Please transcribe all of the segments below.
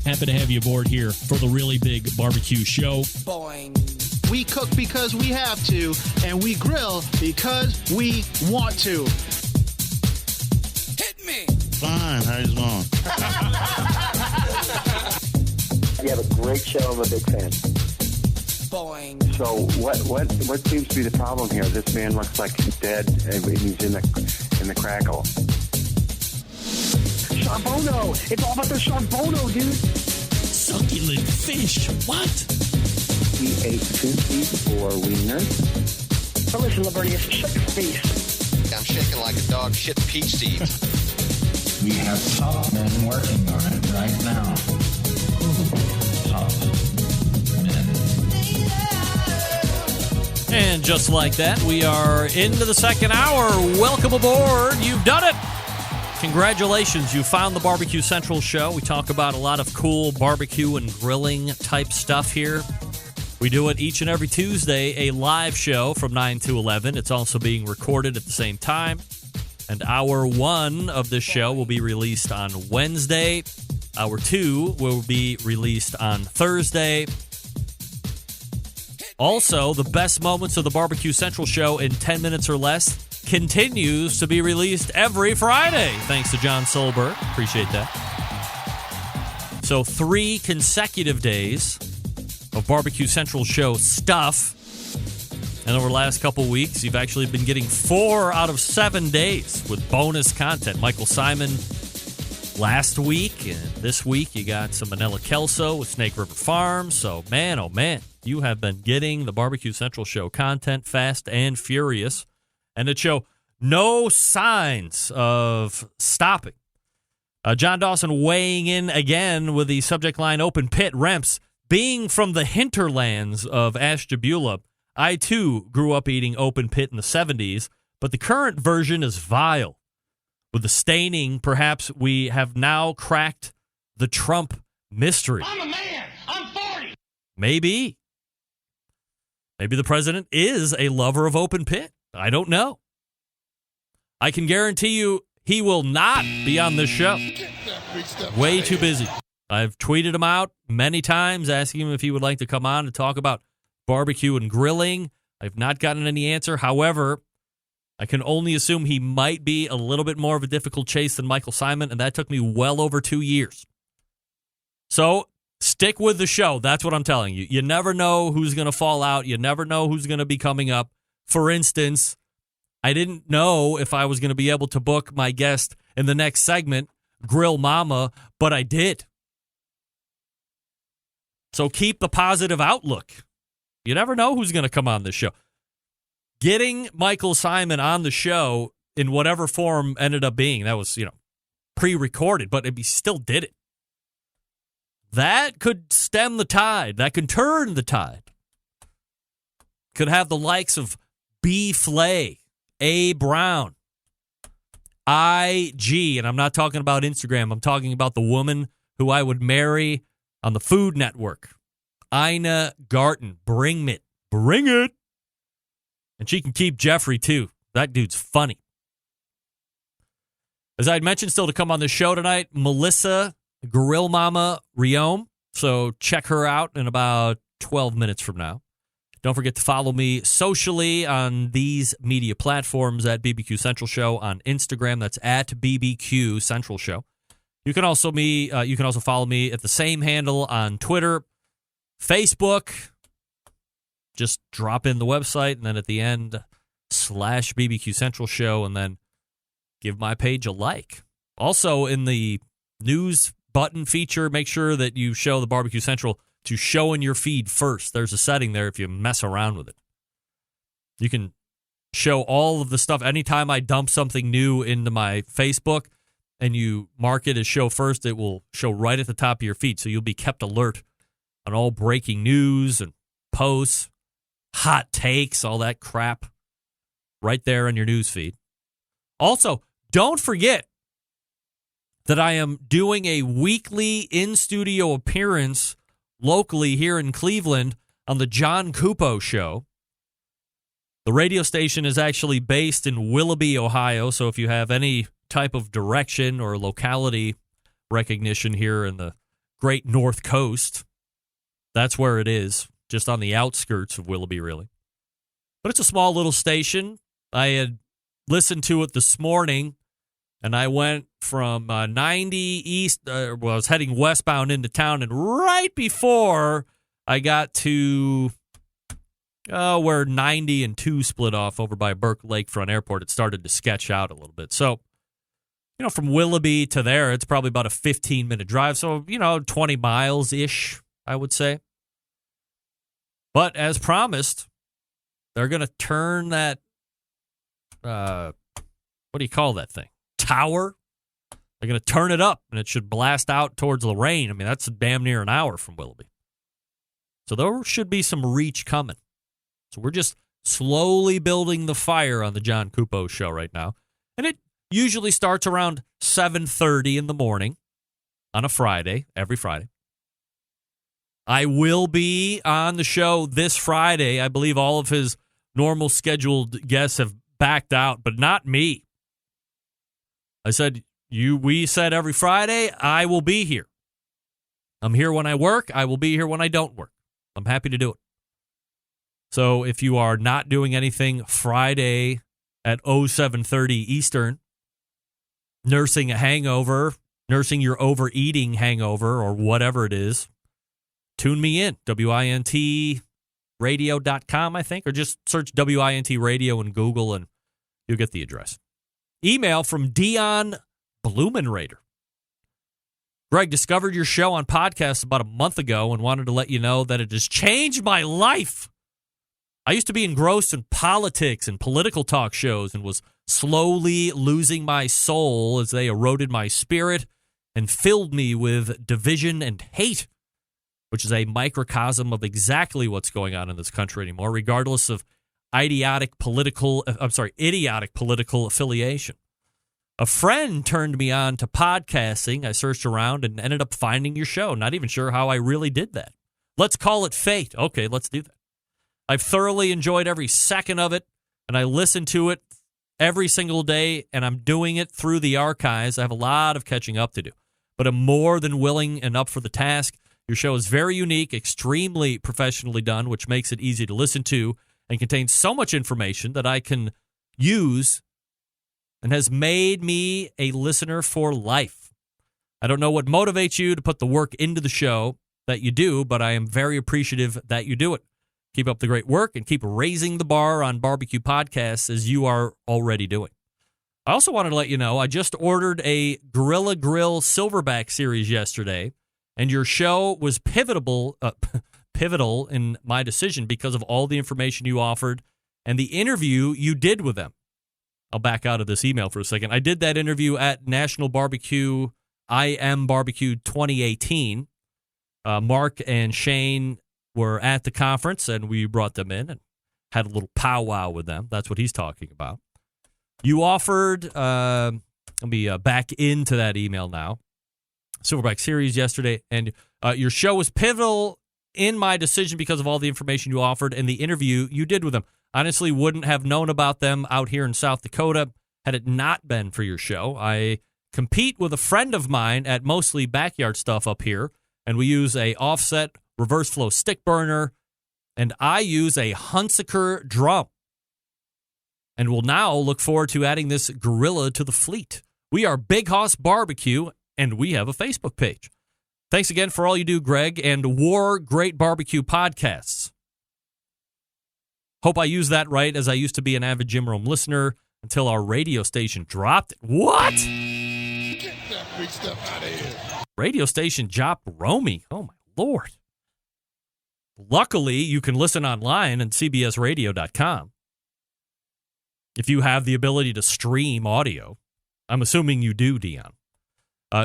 Happy to have you aboard here for the Really Big Barbecue Show. Boing. We cook because we have to, and we grill because we want to. Hit me! Fine, how's it going? You have a great show. I'm a big fan. Boing. So what seems to be the problem here? This man looks like he's dead, and he's in the crackle. Charbono! It's all about the charbono, dude! Succulent fish. What? We ate 54 wieners. Now listen, Libertius, shut your face. I'm shaking like a dog shit peach seeds. We have top men working on it right now. Top men. And just like that, we are into the second hour. Welcome aboard. You've done it. Congratulations. You found the BBQ Central Show. We talk about a lot of cool barbecue and grilling type stuff here. We do it each and every Tuesday, a live show from 9 to 11. It's also being recorded at the same time. And hour 1 of this show will be released on Wednesday. Hour 2 will be released on Thursday. Also, the best moments of the BBQ Central Show in 10 minutes or less continues to be released every Friday. Thanks to John Solberg. Appreciate that. So 3 consecutive days of BBQ Central Show stuff. And over the last couple weeks, you've actually been getting 4 out of 7 days with bonus content. Michael Simon last week, and this week you got some Manila Kelso with Snake River Farms. So, man, oh man, you have been getting the BBQ Central Show content fast and furious. And it show no signs of stopping. John Dawson weighing in again with the subject line Open Pit. Remps, being from the hinterlands of Ashtabula, I too grew up eating Open Pit in the 70s, but the current version is vile. With the staining, perhaps we have now cracked the Trump mystery. I'm a man! I'm 40! Maybe. Maybe the president is a lover of Open Pit. I don't know. I can guarantee you he will not be on this show. Way too busy. I've tweeted him out many times asking him if he would like to come on and talk about barbecue and grilling. I've not gotten any answer. However, I can only assume he might be a little bit more of a difficult chase than Michael Simon, and that took me well over 2 years. So stick with the show. That's what I'm telling you. You never know who's going to fall out. You never know who's going to be coming up. For instance, I didn't know if I was going to be able to book my guest in the next segment, GrillMomma, but I did. So keep the positive outlook. You never know who's going to come on this show. Getting Michael Simon on the show in whatever form ended up being, that was, pre-recorded, but he still did it. That could stem the tide. That could turn the tide. Could have the likes of B. Flay, A. Brown, IG, and I'm not talking about Instagram. I'm talking about the woman who I would marry on the Food Network. Ina Garten. Bring it. Bring it. And she can keep Jeffrey, too. That dude's funny. As I'd mentioned, still to come on the show tonight, Melissa GrillMomma Reome. So check her out in about 12 minutes from now. Don't forget to follow me socially on these media platforms at BBQ Central Show on Instagram. That's at BBQ Central Show. You can also follow me at the same handle on Twitter, Facebook. Just drop in the website, and then at the end, /BBQ Central Show, and then give my page a like. Also, in the news button feature, make sure that you show the BBQ Central to show in your feed first. There's a setting there if you mess around with it. You can show all of the stuff. Anytime I dump something new into my Facebook and you mark it as show first, it will show right at the top of your feed, so you'll be kept alert on all breaking news and posts, hot takes, all that crap right there in your news feed. Also, don't forget that I am doing a weekly in-studio appearance locally here in Cleveland on the John Cupo Show. The radio station is actually based in Willoughby, Ohio, so if you have any type of direction or locality recognition here in the great North Coast. That's where it is, just on the outskirts of Willoughby, really. But it's a small little station. I had listened to it this morning, and I went from 90 east, I was heading westbound into town, and right before I got to where 90 and 2 split off over by Burke Lakefront Airport, it started to sketch out a little bit. So, from Willoughby to there, it's probably about a 15-minute drive. So, 20 miles-ish, I would say. But as promised, they're going to turn that, what do you call that thing? Tower? They're going to turn it up, and it should blast out towards Lorraine. I mean, that's damn near an hour from Willoughby. So there should be some reach coming. So we're just slowly building the fire on the John Cupo show right now. And it usually starts around 7:30 in the morning on a Friday, every Friday. I will be on the show this Friday. I believe all of his normal scheduled guests have backed out, but not me. I said, we said every Friday, I will be here. I'm here when I work. I will be here when I don't work. I'm happy to do it. So if you are not doing anything Friday at 07:30 Eastern, nursing a hangover, nursing your overeating hangover, or whatever it is, tune me in, wintradio.com, I think, or just search WINT Radio in Google and you'll get the address. Email from Dion Blumenrader. Greg, discovered your show on podcast about a month ago and wanted to let you know that it has changed my life. I used to be engrossed in politics and political talk shows and was slowly losing my soul as they eroded my spirit and filled me with division and hate, which is a microcosm of exactly what's going on in this country anymore, regardless of idiotic political affiliation. A friend turned me on to podcasting. I searched around and ended up finding your show. Not even sure how I really did that. Let's call it fate. Okay, let's do that. I've thoroughly enjoyed every second of it, and I listen to it every single day, and I'm doing it through the archives. I have a lot of catching up to do, but I'm more than willing and up for the task. Your show is very unique, extremely professionally done, which makes it easy to listen to and contains so much information that I can use and has made me a listener for life. I don't know what motivates you to put the work into the show that you do, but I am very appreciative that you do it. Keep up the great work and keep raising the bar on barbecue podcasts as you are already doing. I also wanted to let you know I just ordered a Gorilla Grill Silverback series yesterday, and your show was pivotal in my decision because of all the information you offered and the interview you did with them. I'll back out of this email for a second. I did that interview at National Barbecue, Barbecue 2018. Mark and Shane were at the conference, and we brought them in and had a little powwow with them. That's what he's talking about. You offered, let me back into that email now, Silverback series yesterday, and your show was pivotal in my decision because of all the information you offered and the interview you did with them. Honestly, wouldn't have known about them out here in South Dakota had it not been for your show. I compete with a friend of mine at mostly backyard stuff up here, and we use a offset reverse flow stick burner, and I use a Hunsaker drum. And we'll now look forward to adding this gorilla to the fleet. We are Big Hoss Barbecue, and we have a Facebook page. Thanks again for all you do, Greg, and War Great Barbecue Podcasts. Hope I use that right, as I used to be an avid Jim Rome listener until our radio station dropped it. What? Get that big stuff out of here. Radio station dropped Reome. Oh, my Lord. Luckily, you can listen online at cbsradio.com. If you have the ability to stream audio. I'm assuming you do, Dion.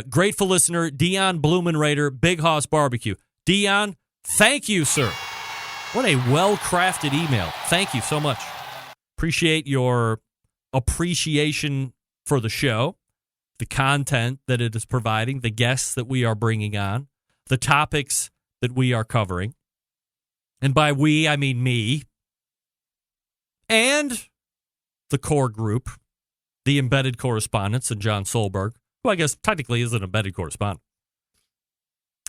Grateful listener, Dion Blumenrader, Big Hoss Barbecue. Dion, thank you, sir. What a well-crafted email. Thank you so much. Appreciate your appreciation for the show, the content that it is providing, the guests that we are bringing on, the topics that we are covering. And by we, I mean me. And the core group, the embedded correspondents, and John Solberg, who I guess technically is an embedded correspondent.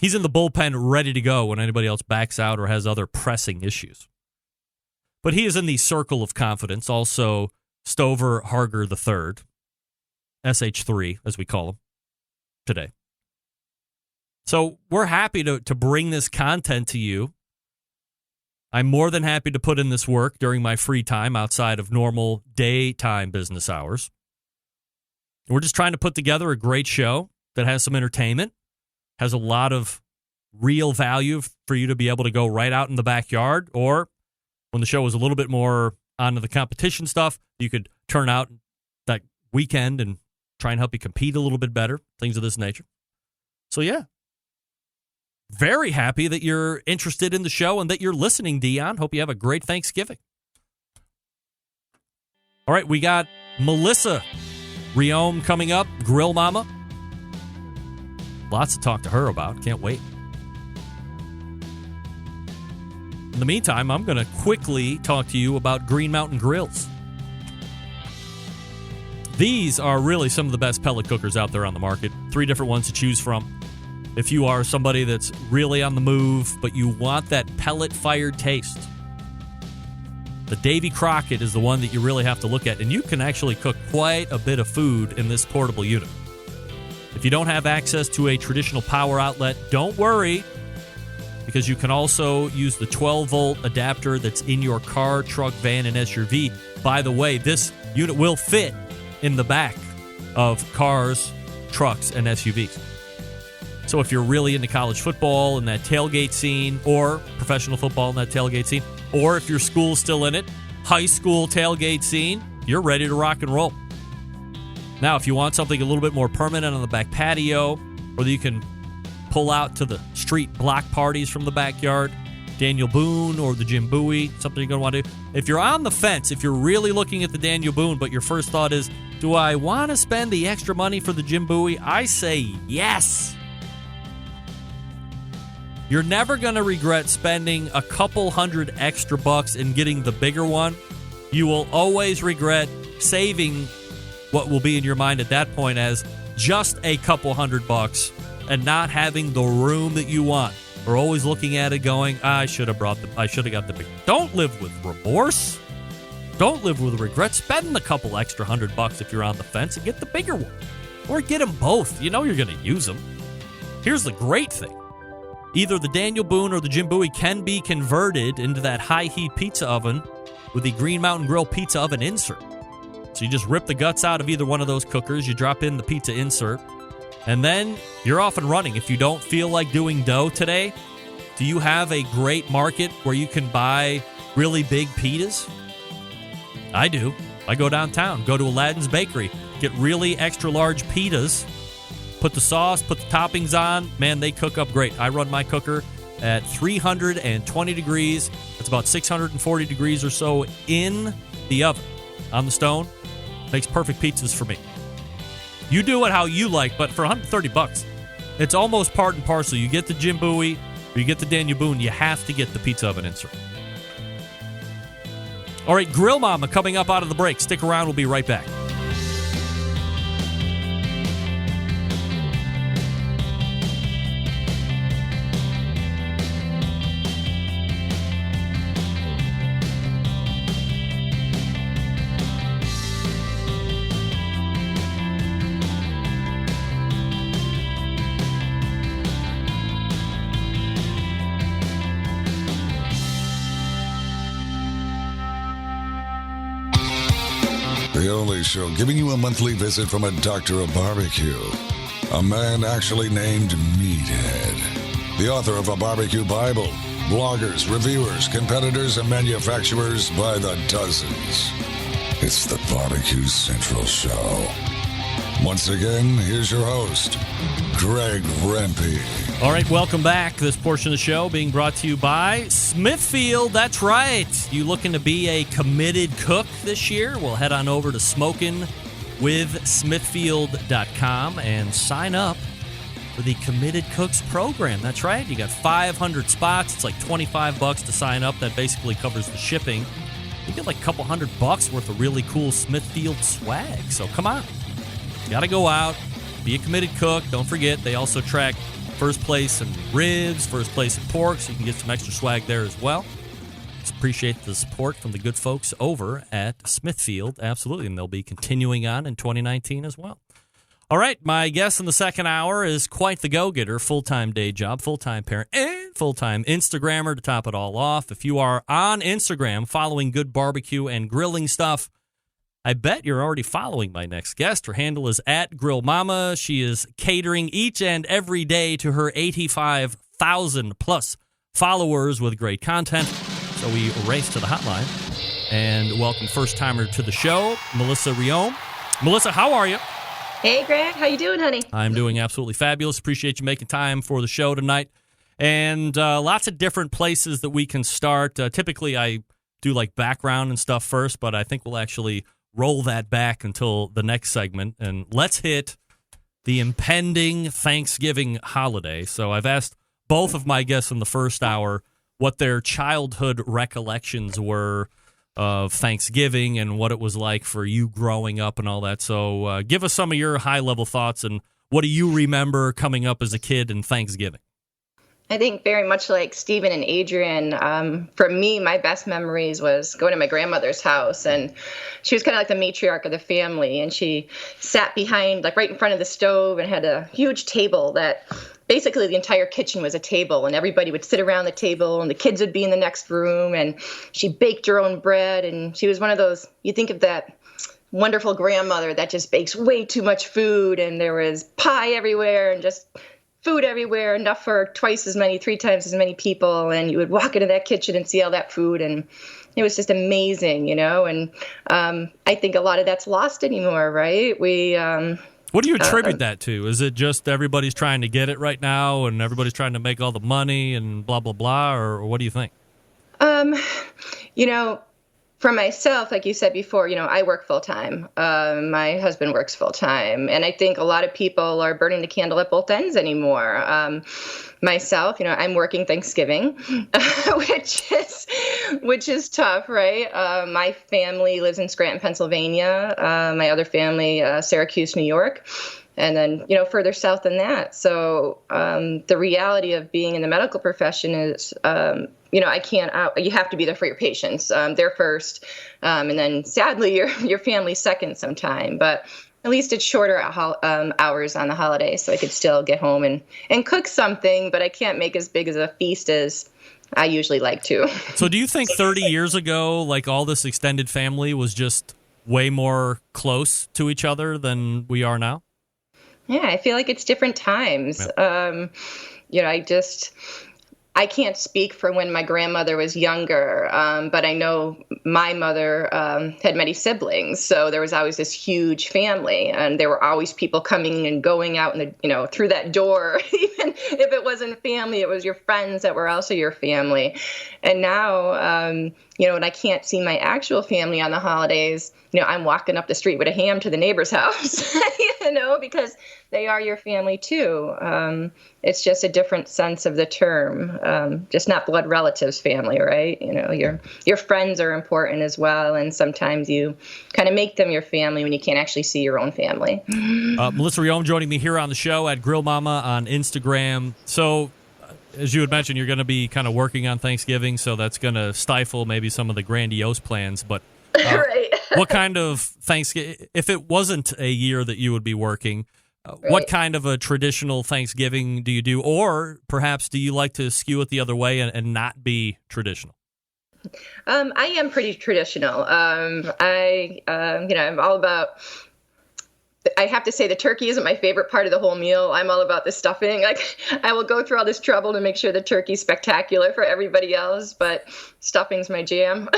He's in the bullpen ready to go when anybody else backs out or has other pressing issues. But he is in the circle of confidence. Also, Stover Harger III, SH3, as we call him today. So we're happy to bring this content to you. I'm more than happy to put in this work during my free time outside of normal daytime business hours. We're just trying to put together a great show that has some entertainment, has a lot of real value for you to be able to go right out in the backyard, or when the show was a little bit more onto the competition stuff, you could turn out that weekend and try and help you compete a little bit better, things of this nature. So, yeah. Very happy that you're interested in the show and that you're listening, Dion. Hope you have a great Thanksgiving. All right, we got Melissa Reome coming up, GrillMomma. Lots to talk to her about. Can't wait. In the meantime, I'm going to quickly talk to you about Green Mountain Grills. These are really some of the best pellet cookers out there on the market. 3 different ones to choose from. If you are somebody that's really on the move, but you want that pellet-fired taste, the Davy Crockett is the one that you really have to look at. And you can actually cook quite a bit of food in this portable unit. If you don't have access to a traditional power outlet, don't worry, because you can also use the 12-volt adapter that's in your car, truck, van, and SUV. By the way, this unit will fit in the back of cars, trucks, and SUVs. So if you're really into college football and that tailgate scene, or professional football and that tailgate scene, or if your school's still in it, high school tailgate scene, you're ready to rock and roll. Now, if you want something a little bit more permanent on the back patio, or that you can pull out to the street block parties from the backyard, Daniel Boone or the Jim Bowie, something you're going to want to do. If you're on the fence, if you're really looking at the Daniel Boone, but your first thought is, do I want to spend the extra money for the Jim Bowie? I say yes. You're never going to regret spending a couple $100 extra and getting the bigger one. You will always regret saving what will be in your mind at that point as just a couple $100 and not having the room that you want. Or always looking at it going, I should have got the big. Don't live with remorse. Don't live with regret. Spend a couple extra $100 if you're on the fence and get the bigger one. Or get them both. You know you're going to use them. Here's the great thing. Either the Daniel Boone or the Jim Bowie can be converted into that high-heat pizza oven with the Green Mountain Grill pizza oven insert. So you just rip the guts out of either one of those cookers, you drop in the pizza insert, and then you're off and running. If you don't feel like doing dough today, do you have a great market where you can buy really big pitas? I do. I go downtown, go to Aladdin's Bakery, get really extra large pitas, put the sauce, put the toppings on. Man, they cook up great. I run my cooker at 320 degrees. That's about 640 degrees or so in the oven. On the stone, makes perfect pizzas for me. You do it how you like, but for $130, it's almost part and parcel. You get the Jim Bowie, or you get the Daniel Boone, you have to get the pizza oven insert. All right, GrillMomma coming up out of the break. Stick around, we'll be right back. The only show giving you a monthly visit from a doctor of barbecue. A man actually named Meathead. The author of a barbecue Bible. Bloggers, reviewers, competitors, and manufacturers by the dozens. It's the BBQ Central Show. Once again, here's your host, Greg Rempe. All right, welcome back. This portion of the show being brought to you by Smithfield. That's right. You looking to be a committed cook this year? Well, head on over to SmokingWithSmithfield.com and sign up for the Committed Cooks program. That's right. You got 500 spots. It's like $25 to sign up. That basically covers the shipping. You get like a couple $100 worth of really cool Smithfield swag. So come on. You got to go out, Be a committed cook. Don't forget, they also track first place in ribs, first place in pork, so you can get some extra swag there as well. Just appreciate the support from the good folks over at Smithfield. Absolutely, and they'll be continuing on in 2019 as well. All right, my guest in the second hour is quite the go-getter, full-time day job, full-time parent, and full-time Instagrammer to top it all off. If you are on Instagram following good barbecue and grilling stuff, I bet you're already following my next guest. Her handle is @GrillMomma. She is catering each and every day to her 85,000-plus followers with great content. So we race to the hotline and welcome first-timer to the show, Melissa Reome. Melissa, how are you? Hey, Greg. How you doing, honey? I'm doing absolutely fabulous. Appreciate you making time for the show tonight. And lots of different places that we can start. Typically, I do like background and stuff first, but I think we'll actually roll that back until the next segment. And let's hit the impending Thanksgiving holiday. So I've asked both of my guests in the first hour what their childhood recollections were of Thanksgiving and what it was like for you growing up and all that. So give us some of your high-level thoughts and what do you remember coming up as a kid in Thanksgiving? I think very much like Stephen and Adrian, for me, my best memories was going to my grandmother's house, and she was kind of like the matriarch of the family, and she sat behind, like right in front of the stove, and had a huge table that basically the entire kitchen was a table, and everybody would sit around the table, and the kids would be in the next room, and she baked her own bread, and she was one of those, you think of that wonderful grandmother that just bakes way too much food, and there was pie everywhere, and just food everywhere, enough for twice as many, 3 times as many people, and you would walk into that kitchen and see all that food, and it was just amazing, you know, and I think a lot of that's lost anymore, right? What do you attribute that to? Is it just everybody's trying to get it right now and everybody's trying to make all the money and blah, blah, blah, or what do you think? You know, for myself, like you said before, you know, I work full time. My husband works full time. And I think a lot of people are burning the candle at both ends anymore. Myself, you know, I'm working Thanksgiving, which is tough, right? My family lives in Scranton, Pennsylvania. My other family, Syracuse, New York. And then, you know, further south than that. So the reality of being in the medical profession is, you know, you have to be there for your patients. They're first. And then sadly, your family's second sometime. But at least it's shorter hours on the holiday. So I could still get home and cook something, but I can't make as big as a feast as I usually like to. So do you think 30 years ago, like all this extended family was just way more close to each other than we are now? Yeah, I feel like it's different times. Yeah. You know, I can't speak for when my grandmother was younger, but I know my mother had many siblings, so there was always this huge family, and there were always people coming and going out, through that door. Even if it wasn't family, it was your friends that were also your family. And now, when I can't see my actual family on the holidays, I'm walking up the street with a ham to the neighbor's house, because they are your family too. It's just a different sense of the term, just not blood relatives family, right? Your friends are important as well, and sometimes you kind of make them your family when you can't actually see your own family. Melissa Reome joining me here on the show at GrillMomma on Instagram. So, as you had mentioned, you're going to be kind of working on Thanksgiving, so that's going to stifle maybe some of the grandiose plans, but right. What kind of Thanksgiving, if it wasn't a year that you would be working, Right. What kind of a traditional Thanksgiving do you do? Or perhaps do you like to skew it the other way and not be traditional? I am pretty traditional. I'm all about, I have to say the turkey isn't my favorite part of the whole meal. I'm all about the stuffing. Like, I will go through all this trouble to make sure the turkey's spectacular for everybody else, but stuffing's my jam.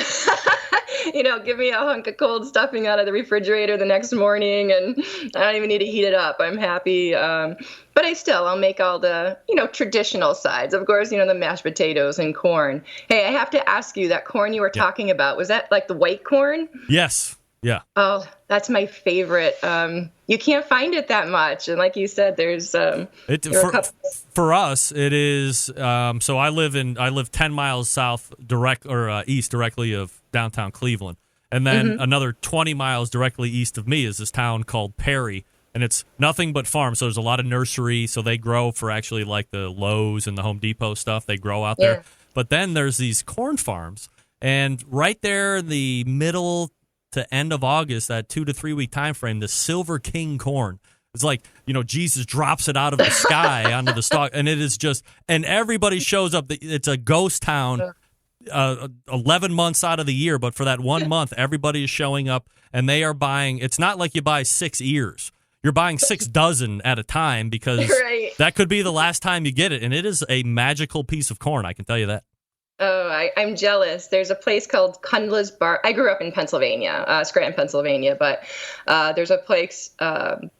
Give me a hunk of cold stuffing out of the refrigerator the next morning, and I don't even need to heat it up. I'm happy. But I'll make all the, traditional sides. Of course, the mashed potatoes and corn. Hey, I have to ask you, that corn you were talking about, was that like the white corn? Yes. Yeah. Oh, that's my favorite. You can't find it that much, and like you said, there's for us it is. So I live 10 miles east directly of downtown Cleveland, and then another 20 miles directly east of me is this town called Perry, and it's nothing but farm. So there's a lot of nursery. So they grow for actually like the Lowe's and the Home Depot stuff. They grow out there. But then there's these corn farms, and right there in the middle to end of August, that 2 to 3 week time frame, the Silver King corn. It's like, Jesus drops it out of the sky onto the stalk, and it is just, and everybody shows up. It's a ghost town 11 months out of the year, but for that 1 month, everybody is showing up, and they are buying. It's not like you buy 6 ears. You're buying 6 dozen at a time because that could be the last time you get it, and it is a magical piece of corn, I can tell you that. Oh, I'm jealous. There's a place called Kundla's Bar. I grew up in Pennsylvania, Scranton, Pennsylvania, but there's a place called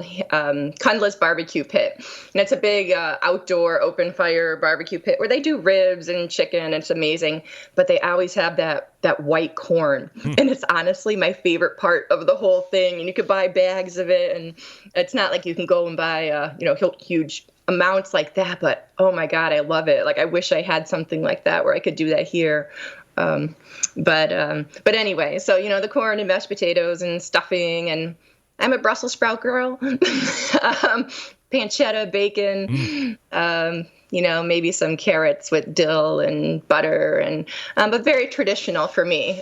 Kundla's Barbecue Pit. And it's a big outdoor open fire barbecue pit where they do ribs and chicken. It's amazing. But they always have that white corn. And it's honestly my favorite part of the whole thing. And you could buy bags of it. And it's not like you can go and buy, huge amounts like that. But, oh, my God, I love it. Like, I wish I had something like that where I could do that here. But anyway, so, the corn and mashed potatoes and stuffing, and I'm a Brussels sprout girl. Pancetta, bacon, maybe some carrots with dill and butter, and but very traditional for me.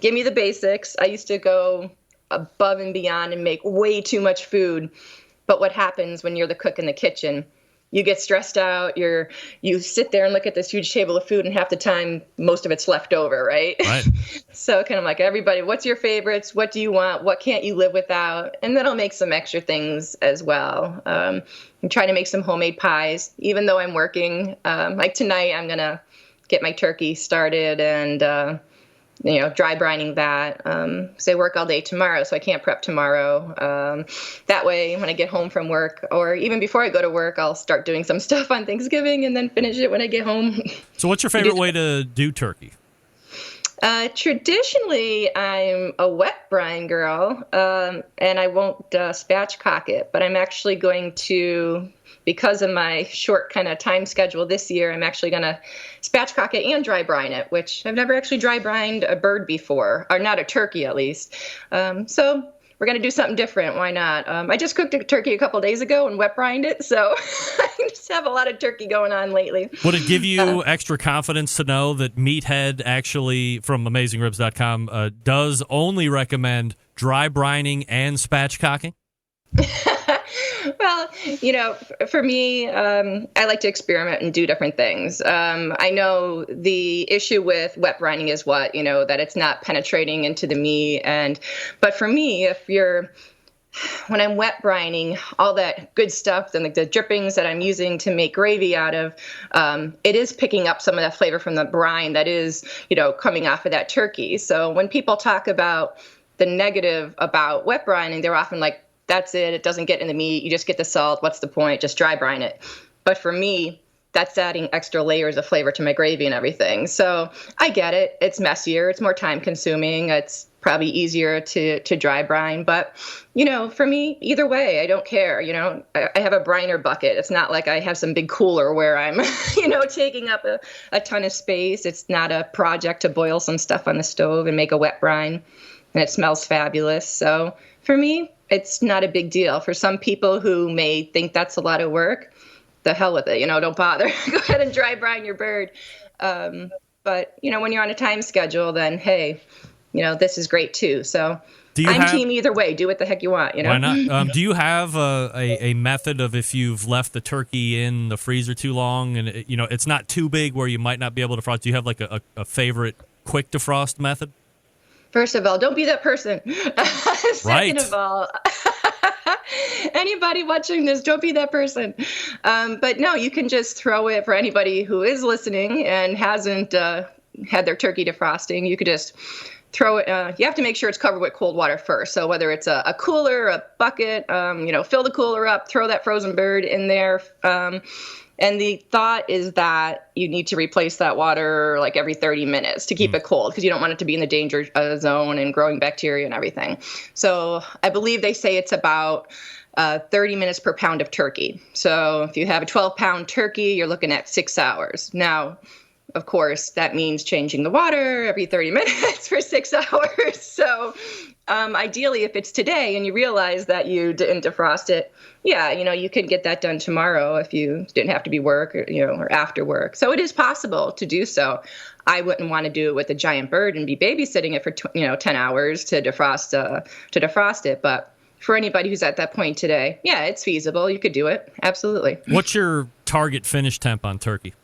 Give me the basics. I used to go above and beyond and make way too much food. But what happens when you're the cook in the kitchen? You get stressed out. You sit there and look at this huge table of food, and half the time, most of it's left over, right? Right. So kind of like, everybody, what's your favorites? What do you want? What can't you live without? And then I'll make some extra things as well. I'm trying to make some homemade pies, even though I'm working. Like tonight, I'm going to get my turkey started and dry brining that. So I work all day tomorrow, so I can't prep tomorrow. That way, when I get home from work, or even before I go to work, I'll start doing some stuff on Thanksgiving and then finish it when I get home. So what's your favorite way to do turkey? Traditionally, I'm a wet brine girl, and I won't spatchcock it, but I'm actually going to, because of my short kind of time schedule this year, I'm actually going to spatchcock it and dry brine it, which I've never actually dry brined a bird before, or not a turkey at least. So we're going to do something different. Why not? I just cooked a turkey a couple of days ago and wet brined it, so I just have a lot of turkey going on lately. Would it give you extra confidence to know that Meathead actually, from AmazingRibs.com, does only recommend dry brining and spatchcocking? Well, for me, I like to experiment and do different things. I know the issue with wet brining is that it's not penetrating into the meat. But for me, when I'm wet brining, all that good stuff and the drippings that I'm using to make gravy out of, it is picking up some of that flavor from the brine that is, coming off of that turkey. So when people talk about the negative about wet brining, they're often like, that's it. It doesn't get in the meat. You just get the salt. What's the point? Just dry brine it. But for me, that's adding extra layers of flavor to my gravy and everything. So I get it. It's messier. It's more time consuming. It's probably easier to dry brine. But, for me, either way, I don't care. I have a briner bucket. It's not like I have some big cooler where I'm, taking up a ton of space. It's not a project to boil some stuff on the stove and make a wet brine. And it smells fabulous. So for me, it's not a big deal. For some people who may think that's a lot of work, the hell with it. Don't bother. Go ahead and dry brine your bird. But, when you're on a time schedule, then, hey, this is great too. So I'm team either way. Do what the heck you want, Why not? Do you have a method of if you've left the turkey in the freezer too long and, it's not too big where you might not be able to frost? Do you have like a favorite quick defrost method? First of all, don't be that person. Second of all, anybody watching this, don't be that person. But no, you can just throw it for anybody who is listening and hasn't had their turkey defrosting. You could just throw it. You have to make sure it's covered with cold water first. So whether it's a cooler, a bucket, fill the cooler up, throw that frozen bird in there. And the thought is that you need to replace that water like every 30 minutes to keep it cold because you don't want it to be in the danger zone and growing bacteria and everything. So I believe they say it's about 30 minutes per pound of turkey. So if you have a 12-pound turkey, you're looking at 6 hours. Now, of course, that means changing the water every 30 minutes for 6 hours. So Ideally, if it's today and you realize that you didn't defrost it, yeah, you could get that done tomorrow if you didn't have to be work or after work. So it is possible to do so. I wouldn't want to do it with a giant bird and be babysitting it for 10 hours to defrost it. But for anybody who's at that point today, yeah, it's feasible. You could do it. Absolutely. What's your target finish temp on turkey?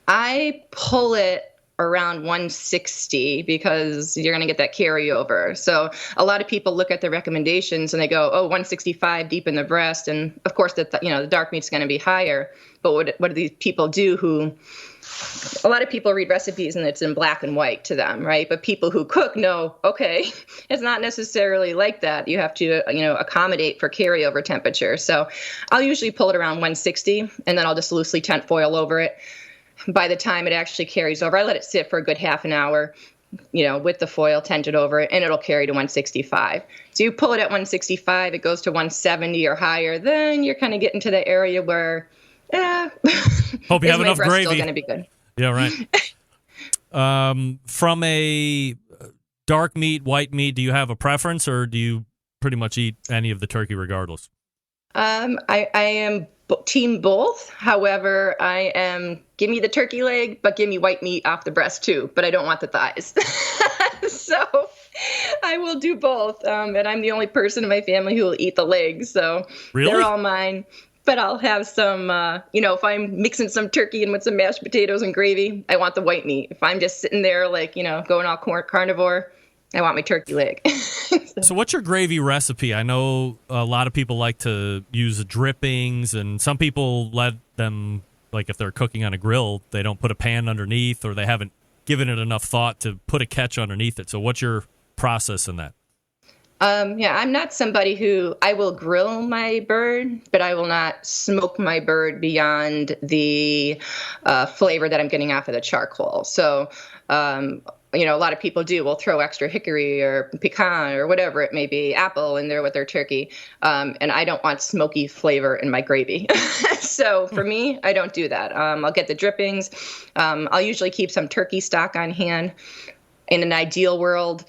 I pull it around 160 because you're going to get that carryover. So a lot of people look at the recommendations and they go, 165 deep in the breast. And of course, the dark meat's going to be higher. But what do these people do a lot of people read recipes and it's in black and white to them, right? But people who cook know, okay, it's not necessarily like that. You have to, accommodate for carryover temperature. So I'll usually pull it around 160 and then I'll just loosely tent foil over it. By the time it actually carries over, I let it sit for a good half an hour, with the foil tented over it, and it'll carry to 165. So you pull it at 165, it goes to 170 or higher, then you're kind of getting to the area where, hope you have enough gravy. Still going to be good. Yeah, right. From a dark meat, white meat, do you have a preference, or do you pretty much eat any of the turkey regardless? I am team both. However, give me the turkey leg, but give me white meat off the breast too. But I don't want the thighs. So I will do both. And I'm the only person in my family who will eat the legs. So really? They're all mine. But I'll have some, if I'm mixing some turkey in with some mashed potatoes and gravy, I want the white meat. If I'm just sitting there going all carnivore, I want my turkey leg. So what's your gravy recipe? I know a lot of people like to use drippings, and some people let them, like if they're cooking on a grill, they don't put a pan underneath, or they haven't given it enough thought to put a catch underneath it. So what's your process in that? I'm not somebody who, I will grill my bird, but I will not smoke my bird beyond the flavor that I'm getting off of the charcoal. So, a lot of people will throw extra hickory or pecan or whatever it may be, apple in there with their turkey. And I don't want smoky flavor in my gravy. So for me, I don't do that. I'll get the drippings. I'll usually keep some turkey stock on hand. In an ideal world,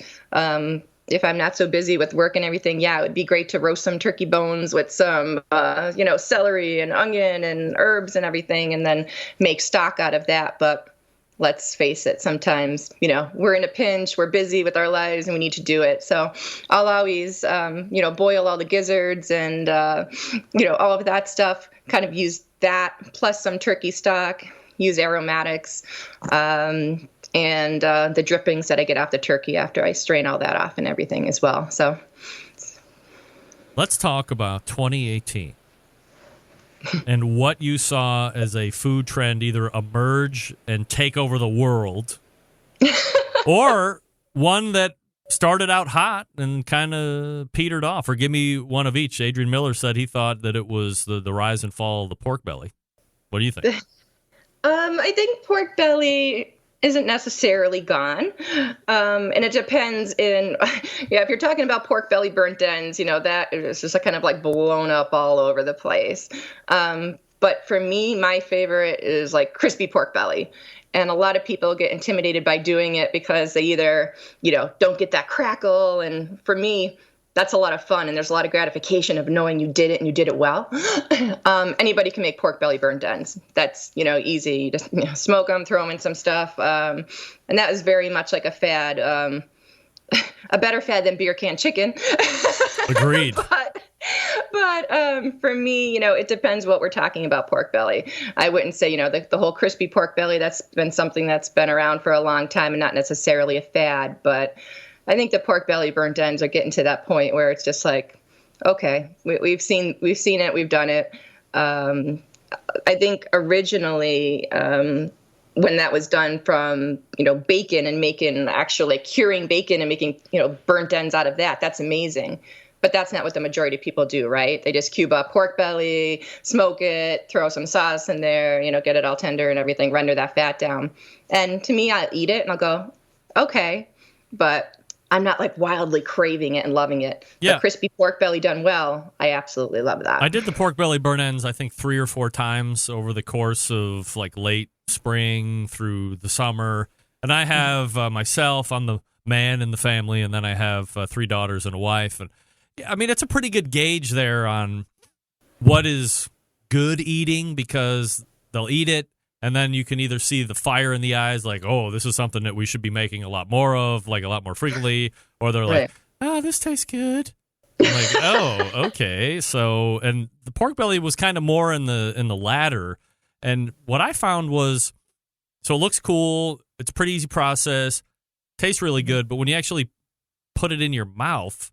if I'm not so busy with work and everything, it would be great to roast some turkey bones with some, celery and onion and herbs and everything, and then make stock out of that. But let's face it, sometimes, we're in a pinch, we're busy with our lives, and we need to do it. So I'll always, boil all the gizzards and, all of that stuff, kind of use that, plus some turkey stock, use aromatics, and the drippings that I get off the turkey after I strain all that off and everything as well. So let's talk about 2018 and what you saw as a food trend either emerge and take over the world or one that started out hot and kind of petered off. Or give me one of each. Adrian Miller said he thought that it was the rise and fall of the pork belly. What do you think? I think pork belly isn't necessarily gone. And it depends if you're talking about pork belly burnt ends, that is just kind of like blown up all over the place. But for me, my favorite is like crispy pork belly. And a lot of people get intimidated by doing it because they either, don't get that crackle. And for me, that's a lot of fun, and there's a lot of gratification of knowing you did it and you did it well. Anybody can make pork belly burnt ends. That's, easy. You just smoke them, throw them in some stuff. And that was very much like a fad, a better fad than beer can chicken. Agreed. But for me, it depends what we're talking about pork belly. I wouldn't say, the whole crispy pork belly, that's been something that's been around for a long time and not necessarily a fad, but I think the pork belly burnt ends are getting to that point where it's just like, okay, we've seen it, we've done it. I think originally, when that was done from, bacon and making actually like curing bacon and making, burnt ends out of that, that's amazing. But that's not what the majority of people do, right? They just cube up pork belly, smoke it, throw some sauce in there, get it all tender and everything, render that fat down. And to me, I'll eat it and I'll go, okay, but I'm not like wildly craving it and loving it. Yeah. The crispy pork belly done well, I absolutely love that. I did the pork belly burn ends, I think 3 or 4 times over the course of like late spring through the summer. And I have myself on the man in the family, and then I have 3 daughters and a wife. And I mean, it's a pretty good gauge there on what is good eating, because they'll eat it, and then you can either see the fire in the eyes, like, oh, this is something that we should be making a lot more of, like a lot more frequently, or they're like, oh, this tastes good. I'm like, oh, okay. So, and the pork belly was kind of more in the latter. And what I found was, so it looks cool. It's a pretty easy process. Tastes really good. But when you actually put it in your mouth,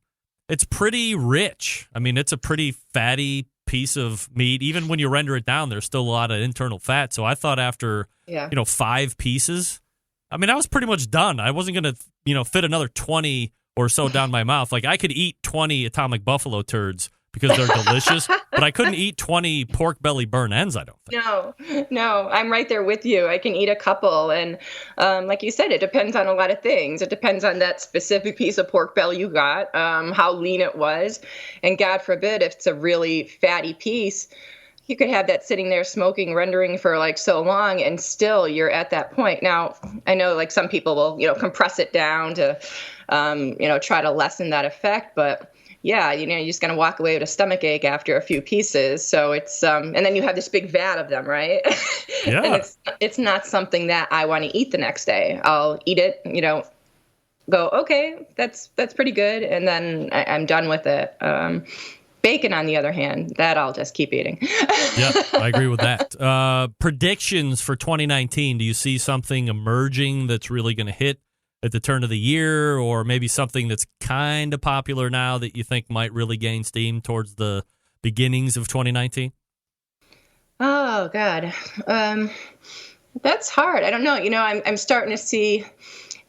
it's pretty rich. I mean, it's a pretty fatty piece of meat. Even when you render it down, there's still a lot of internal fat. So I thought after, 5 pieces, I mean, I was pretty much done. I wasn't going to, fit another 20 or so down my mouth. Like, I could eat 20 Atomic Buffalo turds because they're delicious, but I couldn't eat 20 pork belly burn ends, I don't think. No, I'm right there with you. I can eat a couple. And like you said, it depends on a lot of things. It depends on that specific piece of pork belly you got, how lean it was. And God forbid, if it's a really fatty piece, you could have that sitting there smoking, rendering for like so long, and still you're at that point. Now, I know like some people will, compress it down to, try to lessen that effect, but yeah, you're just going to walk away with a stomach ache after a few pieces. So it's, and then you have this big vat of them, right? Yeah. And it's not something that I want to eat the next day. I'll eat it, go, okay, that's pretty good. And then I'm done with it. Bacon, on the other hand, that I'll just keep eating. Yeah, I agree with that. Predictions for 2019. Do you see something emerging that's really going to hit at the turn of the year, or maybe something that's kind of popular now that you think might really gain steam towards the beginnings of 2019? Oh, God. That's hard. I don't know. I'm starting to see,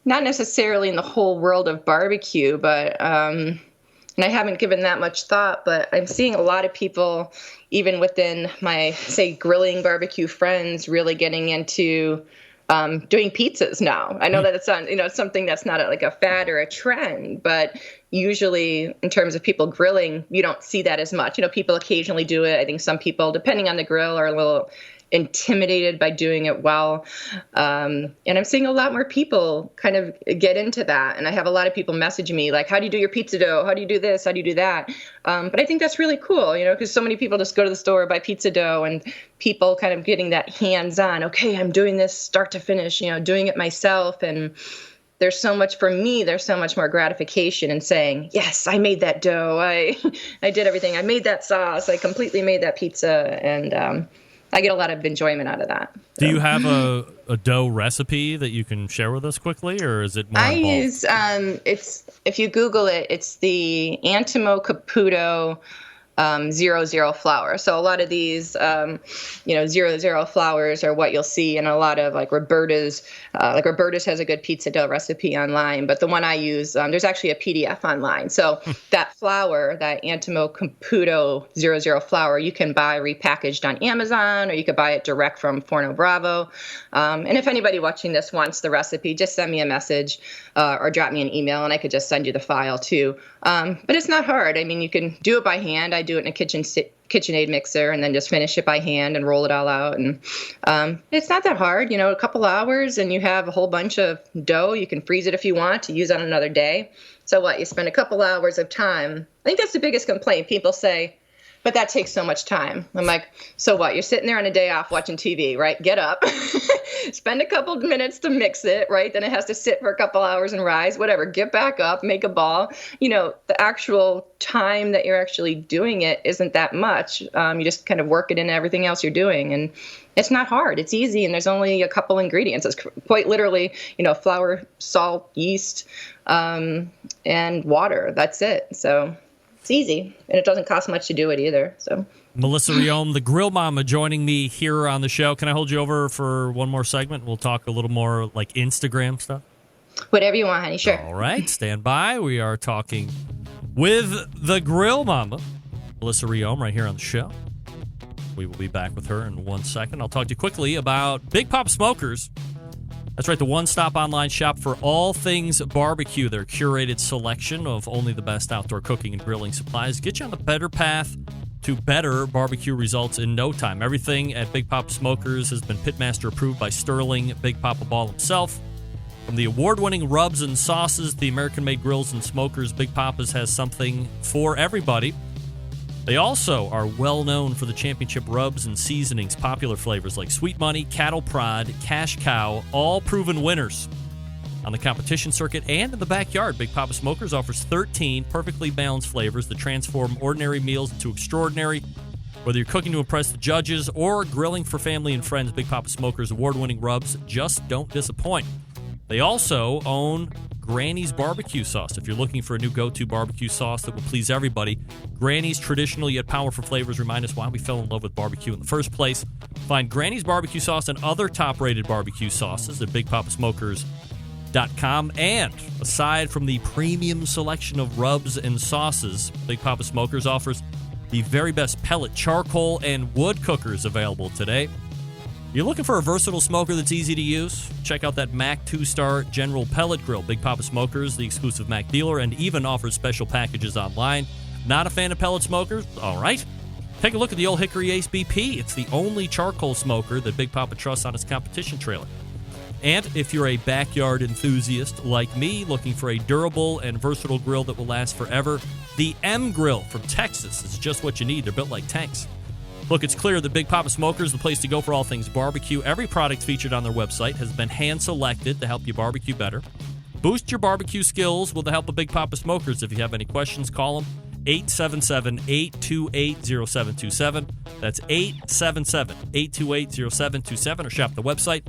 not necessarily in the whole world of barbecue, but and I haven't given that much thought, but I'm seeing a lot of people, even within my, say, grilling barbecue friends, really getting into doing pizzas now. I know that it's on, something that's not like a fad or a trend, but usually in terms of people grilling, you don't see that as much. People occasionally do it. I think some people, depending on the grill, are a little intimidated by doing it well. And I'm seeing a lot more people kind of get into that. And I have a lot of people message me like, how do you do your pizza dough? How do you do this? How do you do that? But I think that's really cool, because so many people just go to the store, buy pizza dough, and people kind of getting that hands-on, okay, I'm doing this start to finish, doing it myself. And there's so much more gratification in saying, yes, I made that dough. I did everything. I made that sauce. I completely made that pizza. And, I get a lot of enjoyment out of that. So. Do you have a dough recipe that you can share with us quickly, or is it more I involved? use, if you Google it, it's the Antimo Caputo 00 flour. So a lot of these, 00 flours are what you'll see in a lot of like Roberta's. Like Roberta's has a good pizza dough recipe online, but the one I use, there's actually a PDF online. So that flour, that Antimo Caputo 00 flour, you can buy repackaged on Amazon, or you could buy it direct from Forno Bravo. And if anybody watching this wants the recipe, just send me a message or drop me an email, and I could just send you the file too. But it's not hard. I mean, you can do it by hand. I do it in a KitchenAid mixer, and then just finish it by hand and roll it all out. And it's not that hard, a couple hours, and you have a whole bunch of dough. You can freeze it if you want to use on another day. So what? You spend a couple hours of time. I think that's the biggest complaint. People say, but that takes so much time. I'm like, so what? You're sitting there on a day off watching TV, right? Get up, spend a couple of minutes to mix it, right? Then it has to sit for a couple hours and rise, whatever. Get back up, make a ball. The actual time that you're actually doing it isn't that much. You just kind of work it into everything else you're doing. And it's not hard. It's easy. And there's only a couple ingredients. It's quite literally, flour, salt, yeast, and water. That's it. So it's easy, and it doesn't cost much to do it either. So, Melissa Reome, the GrillMomma, joining me here on the show. Can I hold you over for one more segment? We'll talk a little more like Instagram stuff. Whatever you want, honey. Sure. All right, stand by. We are talking with the GrillMomma, Melissa Reome, right here on the show. We will be back with her in 1 second. I'll talk to you quickly about Big Pop Smokers. That's right, the one-stop online shop for all things barbecue. Their curated selection of only the best outdoor cooking and grilling supplies get you on the better path to better barbecue results in no time. Everything at Big Pop Smokers has been Pitmaster approved by Sterling Big Papa Ball himself. From the award-winning rubs and sauces, the American-made grills and smokers, Big Papa's has something for everybody. They also are well known for the championship rubs and seasonings, popular flavors like Sweet Money, Cattle Prod, Cash Cow, all proven winners. On the competition circuit and in the backyard, Big Papa Smokers offers 13 perfectly balanced flavors that transform ordinary meals into extraordinary. Whether you're cooking to impress the judges or grilling for family and friends, Big Papa Smokers' award-winning rubs just don't disappoint. They also own Granny's barbecue sauce. If you're looking for a new go-to barbecue sauce that will please everybody, Granny's traditional yet powerful flavors remind us why we fell in love with barbecue in the first place. Find Granny's barbecue sauce and other top-rated barbecue sauces at BigPapaSmokers.com. And aside from the premium selection of rubs and sauces, Big Papa Smokers offers the very best pellet, charcoal, and wood cookers available today. You're looking for a versatile smoker that's easy to use? Check out that Mac 2-star General Pellet Grill. Big Papa Smokers, the exclusive Mac dealer, and even offers special packages online. Not a fan of pellet smokers? All right. Take a look at the old Hickory Ace BP. It's the only charcoal smoker that Big Papa trusts on his competition trailer. And if you're a backyard enthusiast like me, looking for a durable and versatile grill that will last forever, the M Grill from Texas is just what you need. They're built like tanks. Look, it's clear that Big Papa Smokers is the place to go for all things barbecue. Every product featured on their website has been hand-selected to help you barbecue better. Boost your barbecue skills with the help of Big Papa Smokers. If you have any questions, call them 877-828-0727. That's 877-828-0727, or shop the website,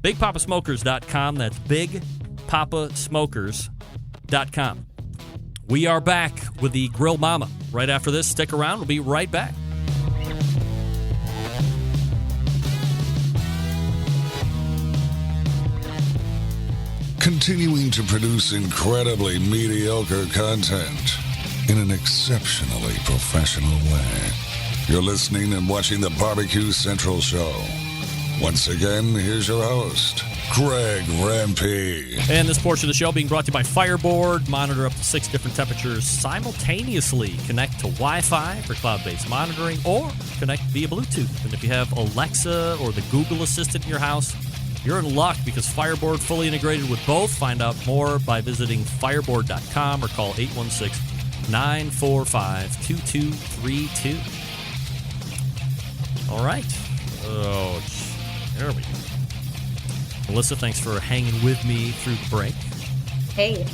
BigPapaSmokers.com. That's BigPapaSmokers.com. We are back with the Grill Mama. Right after this, stick around. We'll be right back. Continuing to produce incredibly mediocre content in an exceptionally professional way. You're listening and watching the BBQ Central Show. Once again, here's your host, Greg Rempe. And this portion of the show being brought to you by Fireboard. Monitor up to 6 different temperatures simultaneously. Connect to Wi-Fi for cloud-based monitoring, or connect via Bluetooth. And if you have Alexa or the Google Assistant in your house, you're in luck, because Fireboard fully integrated with both. Find out more by visiting fireboard.com or call 816-945-2232. All right. Oh, there we go. Melissa, thanks for hanging with me through the break. Hey.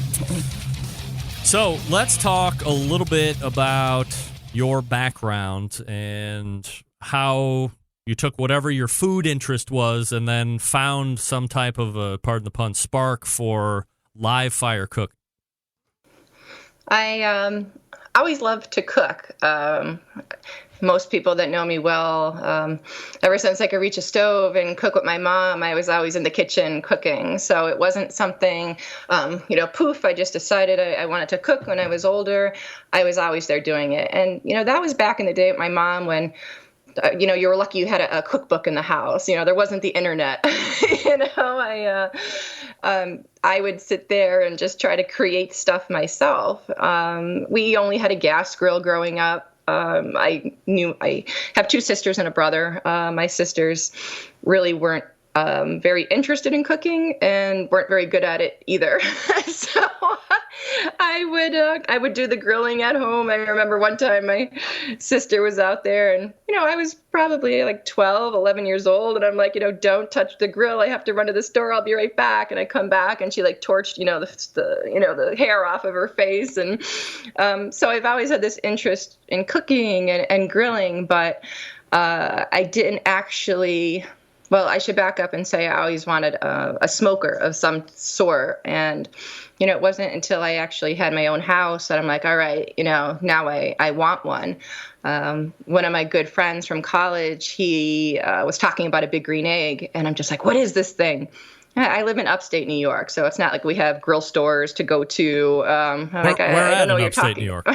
So let's talk a little bit about your background and how you took whatever your food interest was and then found some type of a, pardon the pun, spark for live fire cook. I always loved to cook. Most people that know me well, ever since I could reach a stove and cook with my mom, I was always in the kitchen cooking. So it wasn't something, poof, I just decided I wanted to cook when I was older. I was always there doing it. And, that was back in the day with my mom when, you were lucky you had a cookbook in the house. There wasn't the internet. I would sit there and just try to create stuff myself. We only had a gas grill growing up. I have 2 sisters and a brother. My sisters really weren't very interested in cooking and weren't very good at it either. So I would do the grilling at home. I remember one time my sister was out there and, I was probably like 12, 11 years old. And I'm like, don't touch the grill. I have to run to the store. I'll be right back. And I come back and she torched, the hair off of her face. And so I've always had this interest in cooking and grilling, but I didn't actually... Well, I should back up and say I always wanted a smoker of some sort. And, it wasn't until I actually had my own house that I'm like, all right, now I want one. One of my good friends from college, he was talking about a big green egg. And I'm just like, what is this thing? I live in upstate New York, so it's not like we have grill stores to go to. I don't know what you're talking. New York?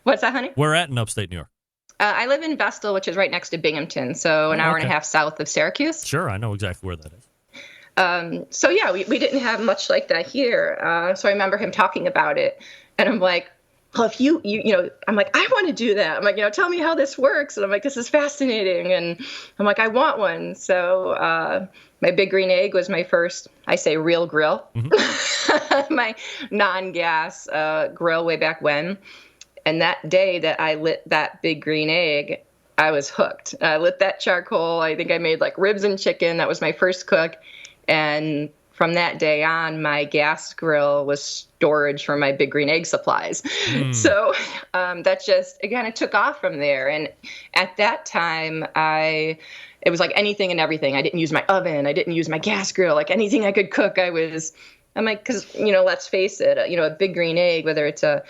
What's that, honey? Where at in upstate New York? I live in Vestal, which is right next to Binghamton, so an hour and a half south of Syracuse. Sure, I know exactly where that is. So yeah, we didn't have much like that here. So I remember him talking about it, and I'm like, well, if you know, I'm like, I want to do that. I'm like, tell me how this works. And I'm like, this is fascinating. And I'm like, I want one. So my Big Green Egg was my first, I say, real grill, my non-gas grill way back when. And that day that I lit that Big Green Egg, I was hooked. I lit that charcoal. I think I made like ribs and chicken. That was my first cook. And from that day on, my gas grill was storage for my Big Green Egg supplies. So that just, again, it took off from there. And at that time, it was like anything and everything. I didn't use my oven. I didn't use my gas grill. Like anything I could cook, I'm like, because, let's face it, a Big Green Egg, whether it's a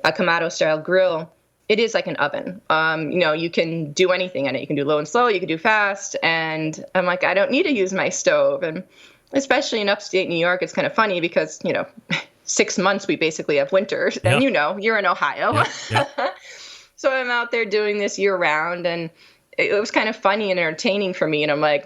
Kamado style grill, it is like an oven. You can do anything in it. You can do low and slow. You can do fast. And I'm like, I don't need to use my stove. And especially in upstate New York, it's kind of funny because, 6 months we basically have winters. And you're in Ohio. Yep. So I'm out there doing this year round. And it was kind of funny and entertaining for me. And I'm like,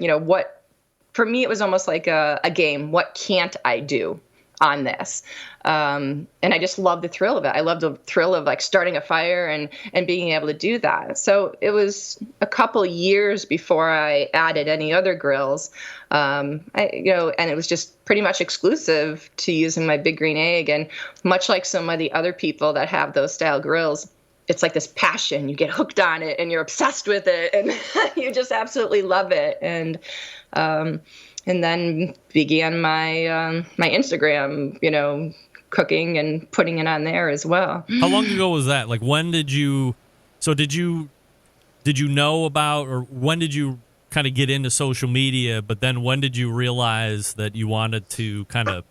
for me, it was almost like a game. What can't I do on this? And I just love the thrill of it. I love the thrill of like starting a fire and being able to do that. So it was a couple years before I added any other grills. And it was just pretty much exclusive to using my Big Green Egg. And much like some of the other people that have those style grills, it's like this passion. You get hooked on it and you're obsessed with it and you just absolutely love it. And then began my my Instagram, cooking and putting it on there as well. How long ago was that? Like, when did you know about, or when did you kind of get into social media, but then when did you realize that you wanted to kind of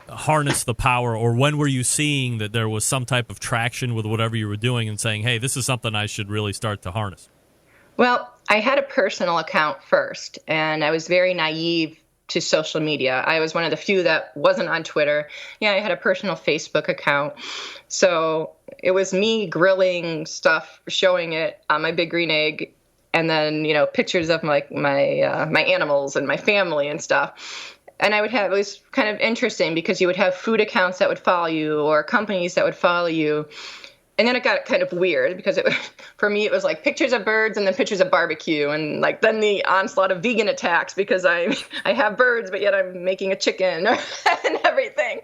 harness the power, or when were you seeing that there was some type of traction with whatever you were doing and saying, hey, this is something I should really start to harness? Well, I had a personal account first, and I was very naive to social media. I was one of the few that wasn't on Twitter. Yeah, I had a personal Facebook account. So it was me grilling stuff, showing it on my Big Green Egg, and then, pictures of my animals and my family and stuff. And it was kind of interesting because you would have food accounts that would follow you or companies that would follow you. And then it got kind of weird because for me, it was like pictures of birds and then pictures of barbecue. And like then the onslaught of vegan attacks because I have birds, but yet I'm making a chicken and everything,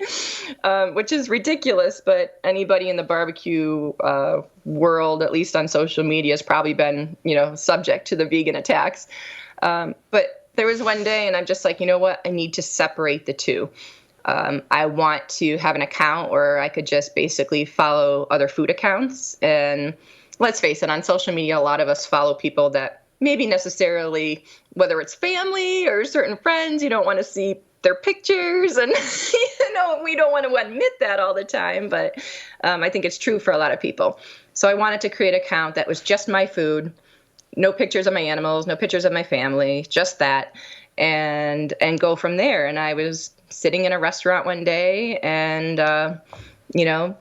which is ridiculous. But anybody in the barbecue world, at least on social media, has probably been, subject to the vegan attacks. But there was one day and I'm just like, you know what? I need to separate the two. I want to have an account where I could just basically follow other food accounts. And let's face it, on social media, a lot of us follow people that maybe necessarily, whether it's family or certain friends, you don't want to see their pictures. And, we don't want to admit that all the time. But I think it's true for a lot of people. So I wanted to create an account that was just my food, no pictures of my animals, no pictures of my family, just that, and go from there. And I was sitting in a restaurant one day and,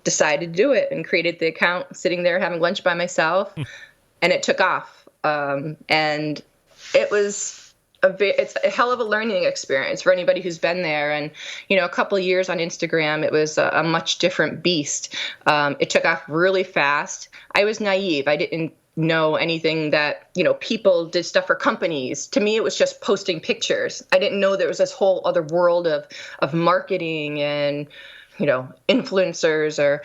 decided to do it and created the account, sitting there having lunch by myself, and it took off. And it's a hell of a learning experience for anybody who's been there. And, a couple of years on Instagram, it was a much different beast. It took off really fast. I was naive. I didn't know anything that, people did stuff for companies. To me, it was just posting pictures. I didn't know there was this whole other world of marketing and, influencers or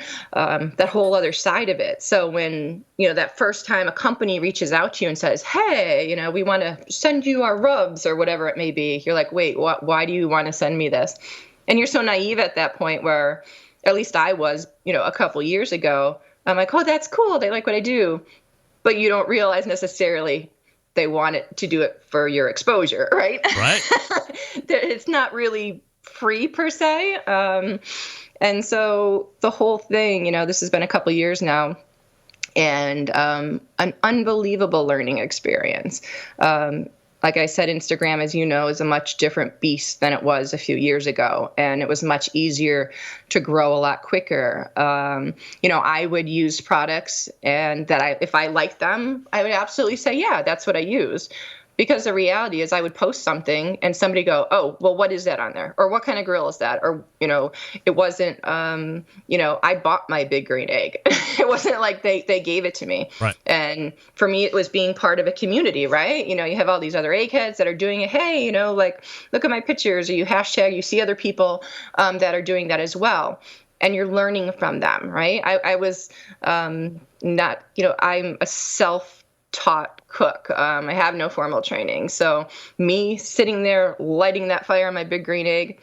that whole other side of it. So when, that first time a company reaches out to you and says, hey, we want to send you our rubs or whatever it may be, you're like, wait, why do you want to send me this? And you're so naive at that point where, at least I was, a couple years ago, I'm like, oh, that's cool. They like what I do. But you don't realize necessarily they want it to do it for your exposure, right? Right. It's not really free per se. And so the whole thing, this has been a couple years now, and an unbelievable learning experience. Like I said, Instagram, as you know, is a much different beast than it was a few years ago. And it was much easier to grow a lot quicker. I would use products and if I liked them, I would absolutely say, yeah, that's what I use. Because the reality is I would post something and somebody go, oh, well, what is that on there? Or what kind of grill is that? Or, it wasn't, I bought my big green egg. It wasn't like they gave it to me. Right. And for me, it was being part of a community, right? You have all these other eggheads that are doing it. Hey, like, look at my pictures, or you hashtag, you see other people that are doing that as well. And you're learning from them, right? I was not, I'm a self-taught cook. I have no formal training. So me sitting there lighting that fire on my big green egg,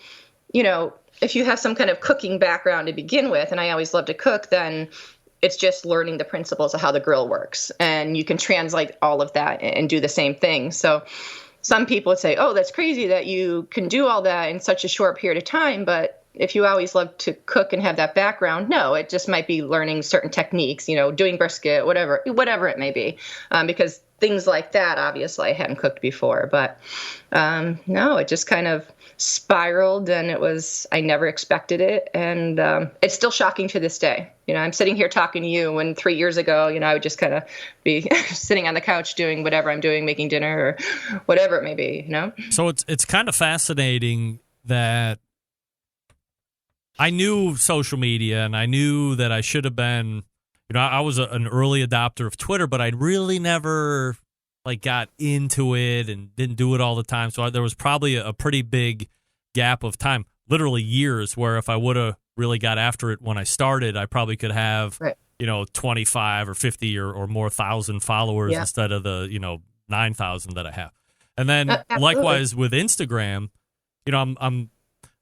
if you have some kind of cooking background to begin with, and I always love to cook, then it's just learning the principles of how the grill works. And you can translate all of that and do the same thing. So some people would say, oh, that's crazy that you can do all that in such a short period of time. But if you always love to cook and have that background, no, it just might be learning certain techniques, doing brisket, whatever it may be, because things like that, obviously, I hadn't cooked before. But no, it just kind of spiraled, and I never expected it. And it's still shocking to this day. I'm sitting here talking to you when 3 years ago, I would just kind of be sitting on the couch doing whatever I'm doing, making dinner or whatever it may be, So it's kind of fascinating that I knew social media, and I knew that I should have been, I was an early adopter of Twitter, but I really never got into it and didn't do it all the time. So there was probably a pretty big gap of time, literally years, where if I would have really got after it when I started, I probably could have, 25 or 50 or more thousand followers instead of the, 9,000 that I have. And then likewise with Instagram,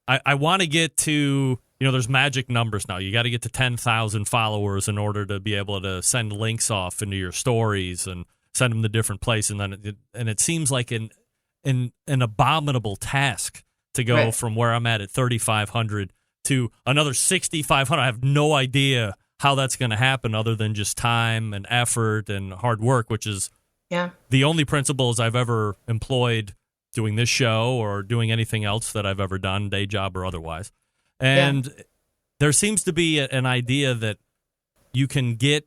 I want to get to, there's magic numbers now. You got to get to 10,000 followers in order to be able to send links off into your stories and send them to different places. And it seems like an abominable task to go from where I'm at 3,500 to another 6,500. I have no idea how that's going to happen other than just time and effort and hard work, which is the only principles I've ever employed doing this show or doing anything else that I've ever done, day job or otherwise. And there seems to be an idea that you can get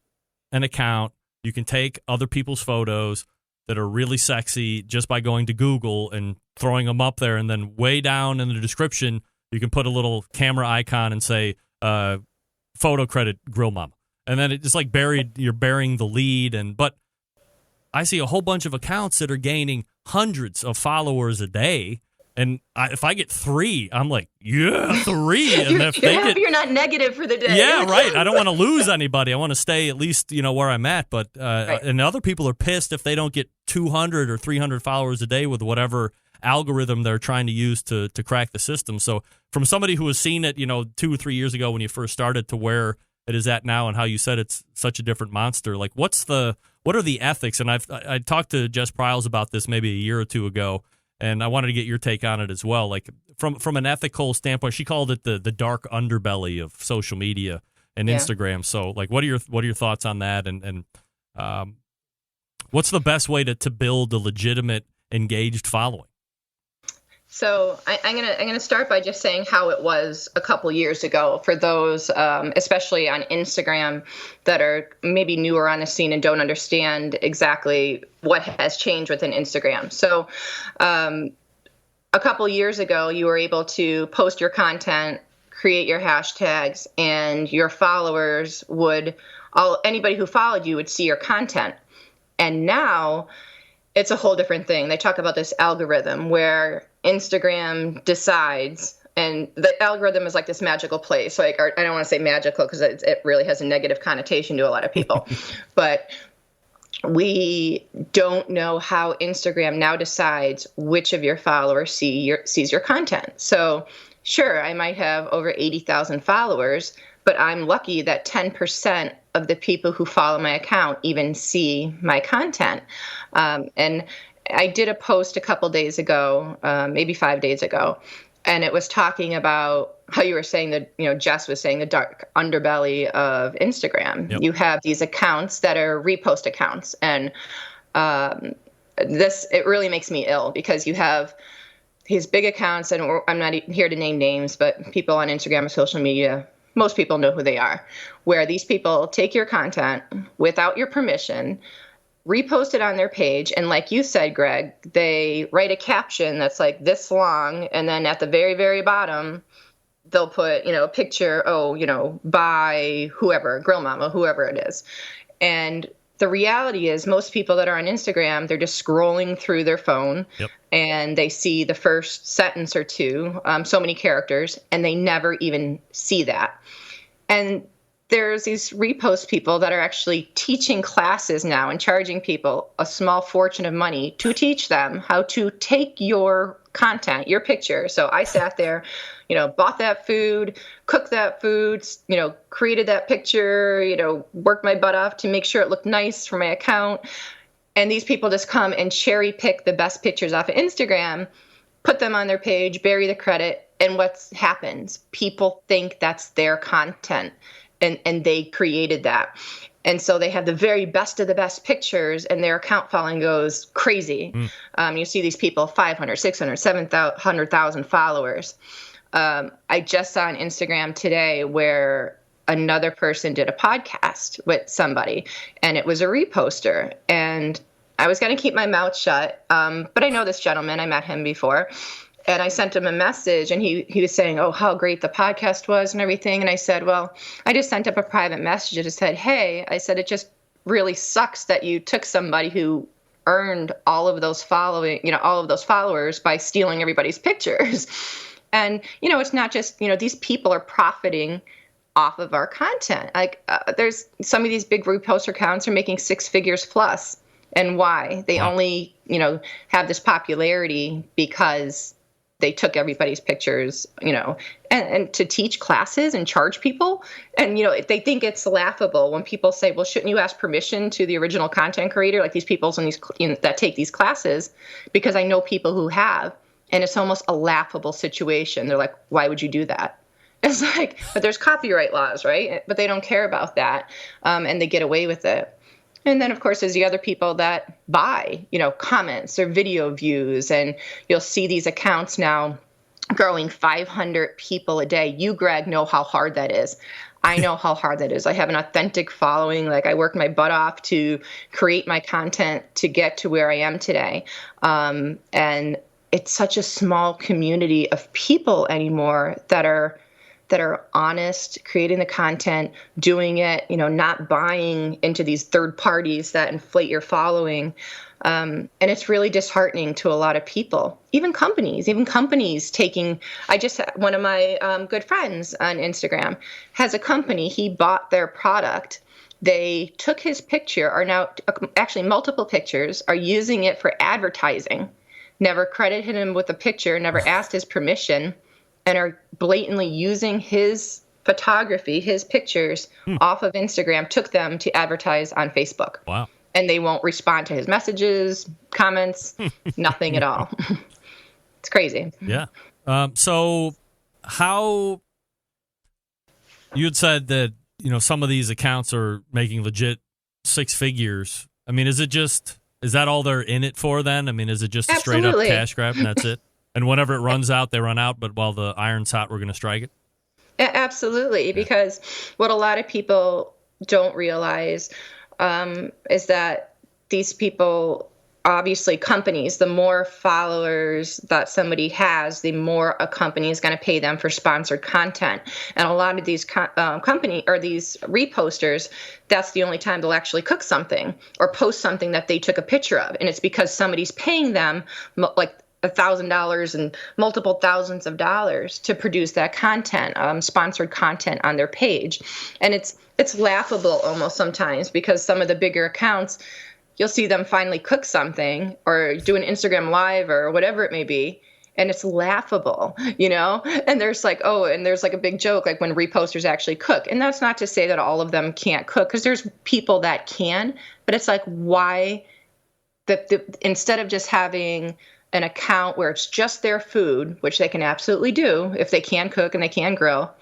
an account, you can take other people's photos that are really sexy just by going to Google and throwing them up there, and then way down in the description, you can put a little camera icon and say, photo credit GrillMomma. And then it's like you're burying the lead. But I see a whole bunch of accounts that are gaining hundreds of followers a day. And if I get 3, I'm like, 3. And if you're not negative for the day. Yeah, right. I don't want to lose anybody. I want to stay at least, where I'm at. But and other people are pissed if they don't get 200 or 300 followers a day with whatever algorithm they're trying to use to crack the system. So from somebody who has seen it, 2 or 3 years ago when you first started to where it is at now, and how you said it's such a different monster, like what are the ethics? And I talked to Jess Pryles about this maybe a year or two ago, and I wanted to get your take on it as well. Like from an ethical standpoint, she called it the dark underbelly of social media and Instagram. So like, what are your thoughts on that? And what's the best way to build a legitimate, engaged following? So I'm gonna start by just saying how it was a couple years ago for those, especially on Instagram, that are maybe newer on the scene and don't understand exactly what has changed within Instagram. So a couple years ago, you were able to post your content, create your hashtags, and your followers anybody who followed you would see your content. And now it's a whole different thing. They talk about this algorithm where Instagram decides, and the algorithm is like this magical place. Like, I don't want to say magical because it really has a negative connotation to a lot of people, but we don't know how Instagram now decides which of your followers sees your content. So sure, I might have over 80,000 followers, but I'm lucky that 10% of the people who follow my account even see my content. And I did a post a couple days ago, maybe 5 days ago, and it was talking about how you were saying that, Jess was saying the dark underbelly of Instagram. Yep. You have these accounts that are repost accounts, and it really makes me ill because you have these big accounts, and I'm not here to name names, but people on Instagram or social media, most people know who they are, where these people take your content without your permission, repost it on their page. And like you said, Greg, they write a caption that's like this long. And then at the very, very bottom, they'll put, a picture, by whoever, GrillMomma, whoever it is. And the reality is most people that are on Instagram, they're just scrolling through their phone and they see the first sentence or two, so many characters, and they never even see that. And there's these repost people that are actually teaching classes now and charging people a small fortune of money to teach them how to take your content, your picture. So I sat there, bought that food, cooked that food, created that picture, worked my butt off to make sure it looked nice for my account. And these people just come and cherry pick the best pictures off of Instagram, put them on their page, bury the credit. And what happens? People think that's their content. And they created that. And so they have the very best of the best pictures, and their account following goes crazy. You see these people, 500, 600, 700,000 followers. I just saw on Instagram today where another person did a podcast with somebody, and it was a reposter. And I was going to keep my mouth shut, but I know this gentleman. I met him before. And I sent him a message, and he was saying, oh, how great the podcast was and everything. And I said, well, I just sent up a private message and said, hey, I said, it just really sucks that you took somebody who earned all of those followers by stealing everybody's pictures. And, it's not just, these people are profiting off of our content. Like there's some of these big reposter accounts are making 6 figures plus. And why? They only, have this popularity because they took everybody's pictures, and to teach classes and charge people. And, they think it's laughable when people say, well, shouldn't you ask permission to the original content creator, like these people that take these classes? Because I know people who have, and it's almost a laughable situation. They're like, why would you do that? It's like, but there's copyright laws, right? But they don't care about that. And they get away with it. And then, of course, there's the other people that buy, comments or video views. And you'll see these accounts now growing 500 people a day. You, Greg, know how hard that is. I know how hard that is. I have an authentic following. Like I worked my butt off to create my content to get to where I am today. And it's such a small community of people anymore that are honest, creating the content, doing it, not buying into these third parties that inflate your following. And it's really disheartening to a lot of people, even companies taking, one of my good friends on Instagram has a company. He bought their product. They took his picture, are now actually multiple pictures, are using it for advertising, never credited him with a picture, never asked his permission, and are blatantly using his photography, his pictures off of Instagram, took them to advertise on Facebook. Wow. And they won't respond to his messages, comments, nothing at all. It's crazy. Yeah. So how you had said that, some of these accounts are making legit 6 figures. I mean, is that all they're in it for then? I mean, is it just a straight up cash grab and that's it? And whenever it runs out, they run out. But while the iron's hot, we're going to strike it? Absolutely. Because what a lot of people don't realize is that these people, obviously companies, the more followers that somebody has, the more a company is going to pay them for sponsored content. And a lot of these these reposters, that's the only time they'll actually cook something or post something that they took a picture of. And it's because somebody's paying them like $1,000 and multiple thousands of dollars to produce that content, sponsored content on their page. And it's laughable almost sometimes because some of the bigger accounts, you'll see them finally cook something or do an Instagram live or whatever it may be. And it's laughable, and there's like a big joke, like when reposters actually cook. And that's not to say that all of them can't cook, because there's people that can, but it's like, why instead of just having an account where it's just their food, which they can absolutely do if they can cook and they can grill,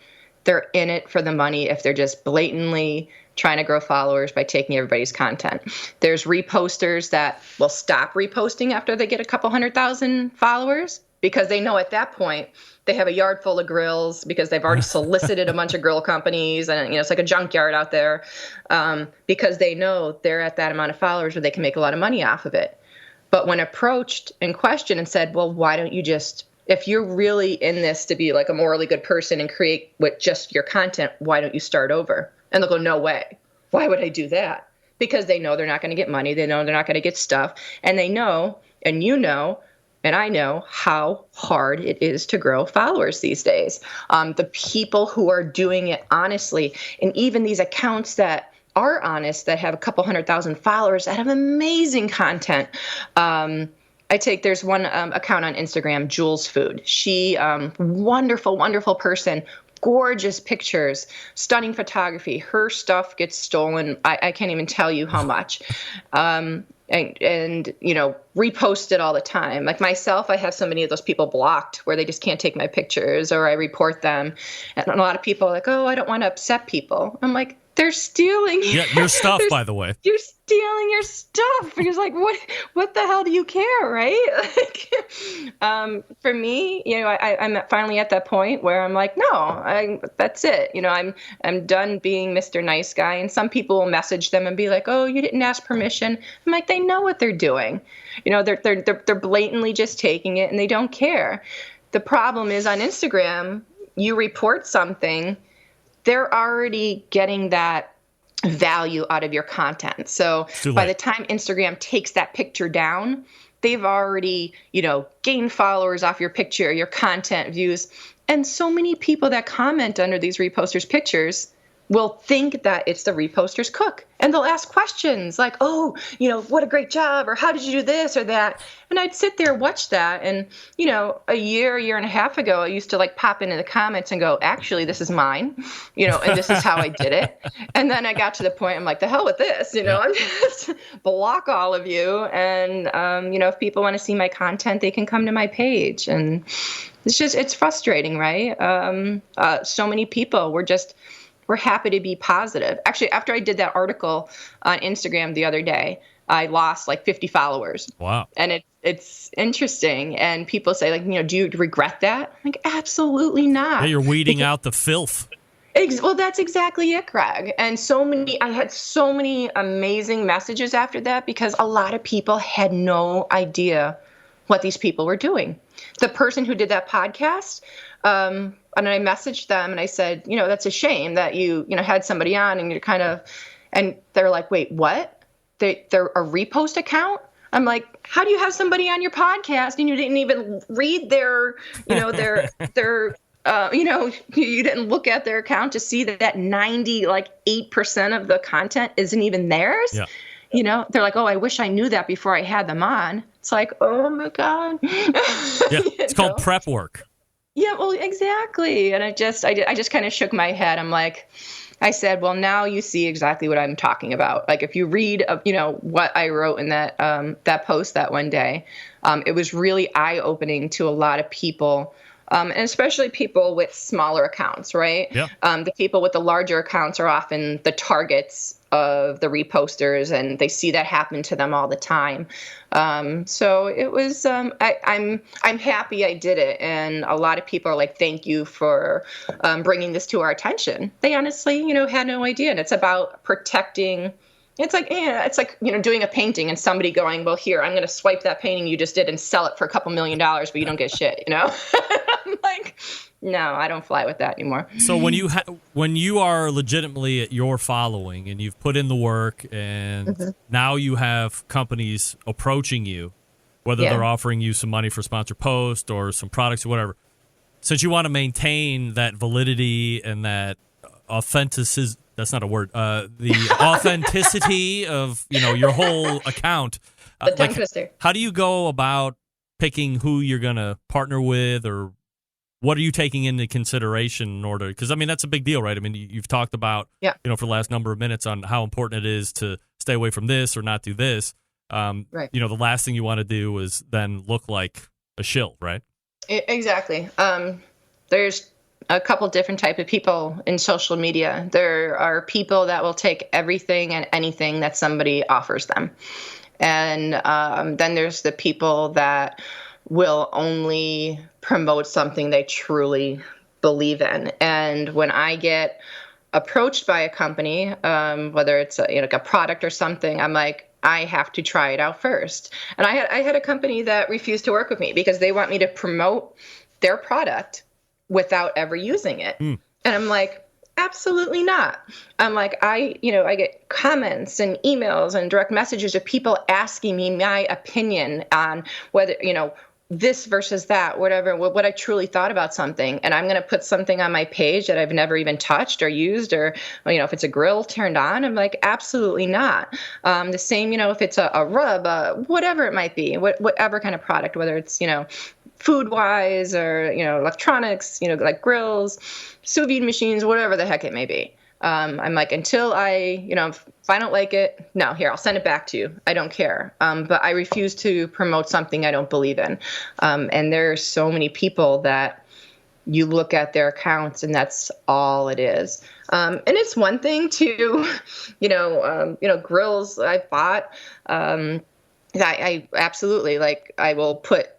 they're in it for the money if they're just blatantly trying to grow followers by taking everybody's content. There's reposters that will stop reposting after they get a couple 100,000 followers because they know at that point they have a yard full of grills because they've already solicited a bunch of grill companies, and it's like a junkyard out there, because they know they're at that amount of followers where they can make a lot of money off of it. But when approached and questioned and said, well, why don't you just, if you're really in this to be like a morally good person and create with just your content, why don't you start over? And they'll go, no way. Why would I do that? Because they know they're not going to get money. They know they're not going to get stuff. And they know, and you know, and I know how hard it is to grow followers these days. The people who are doing it honestly, and even these accounts that are honest, that have a couple 100,000 followers, that have amazing content. There's one account on Instagram, Jules Food. She, wonderful, wonderful person, gorgeous pictures, stunning photography. Her stuff gets stolen. I can't even tell you how much. And reposted all the time. Like myself, I have so many of those people blocked where they just can't take my pictures, or I report them. And a lot of people are like, oh, I don't want to upset people. I'm like, they're stealing your stuff, by the way. You're stealing your stuff. Because like, what the hell do you care, right? For me, I'm finally at that point where I'm like, no, that's it. I'm done being Mr. Nice Guy. And some people will message them and be like, oh, you didn't ask permission. I'm like, they know what they're doing. They're blatantly just taking it and they don't care. The problem is on Instagram, you report something, they're already getting that value out of your content. So by the time Instagram takes that picture down, they've already, gained followers off your picture, your content views. And so many people that comment under these reposters' pictures will think that it's the reposter's cook. And they'll ask questions like, oh, what a great job, or how did you do this or that? And I'd sit there, watch that. And, a year and a half ago, I used to like pop into the comments and go, actually, this is mine, and this is how I did it. And then I got to the point, I'm like, the hell with this, I'm just block all of you. And, if people want to see my content, they can come to my page. And it's frustrating, right? So many people we're happy to be positive. Actually, after I did that article on Instagram the other day, I lost like 50 followers. Wow. And it's interesting. And people say like, do you regret that? I'm like, absolutely not. Yeah, you're weeding out the filth. Well, that's exactly it, Greg. And I had so many amazing messages after that because a lot of people had no idea what these people were doing. The person who did that podcast, and I messaged them and I said, that's a shame that you had somebody on and you're and they're like, wait, what? They're a repost account? I'm like, how do you have somebody on your podcast and you didn't even read their you didn't look at their account to see that 8% of the content isn't even theirs? Yeah. They're like, oh, I wish I knew that before I had them on. It's like, oh my God. Yeah, it's called prep work. Yeah, well, exactly. And I just kind of shook my head. I'm like, I said, well, now you see exactly what I'm talking about. Like if you read, what I wrote in that post that one day, it was really eye-opening to a lot of people, and especially people with smaller accounts, right? Yeah. The people with the larger accounts are often the targets of the reposters, and they see that happen to them all the time. So it was, I'm happy I did it. And a lot of people are like, thank you for bringing this to our attention. They honestly, had no idea. And it's about protecting. It's like doing a painting and somebody going, well, here, I'm going to swipe that painting you just did and sell it for a couple $1 million, but you don't get shit, I'm like, no, I don't fly with that anymore. So when you are legitimately at your following and you've put in the work and now you have companies approaching you, whether they're offering you some money for sponsored post or some products or whatever, since you want to maintain that validity and that authenticity, that's not a word, the authenticity of your whole account. How do you go about picking who you're going to partner with, or what are you taking into consideration in order? Because, that's a big deal, right? You've talked about, for the last number of minutes on how important it is to stay away from this or not do this. Right. The last thing you want to do is then look like a shill, right? Exactly. There's a couple different type of people in social media. There are people that will take everything and anything that somebody offers them. And then there's the people that will only promote something they truly believe in. And when I get approached by a company, whether it's like a product or something, I'm like, I have to try it out first. And I had a company that refused to work with me because they want me to promote their product without ever using it. And I'm like, absolutely not. I'm like, I get comments and emails and direct messages of people asking me my opinion on whether, this versus that, whatever, what I truly thought about something. And I'm going to put something on my page that I've never even touched or used, or, if it's a grill turned on, I'm like, absolutely not. The same, if it's a rub, whatever it might be, whatever kind of product, whether it's, food wise or, electronics, like grills, sous vide machines, whatever the heck it may be. I'm like, until I, if I don't like it, no, here, I'll send it back to you. I don't care. But I refuse to promote something I don't believe in. And there are so many people that you look at their accounts and that's all it is. And it's one thing to, grills I've bought. I absolutely, I will put,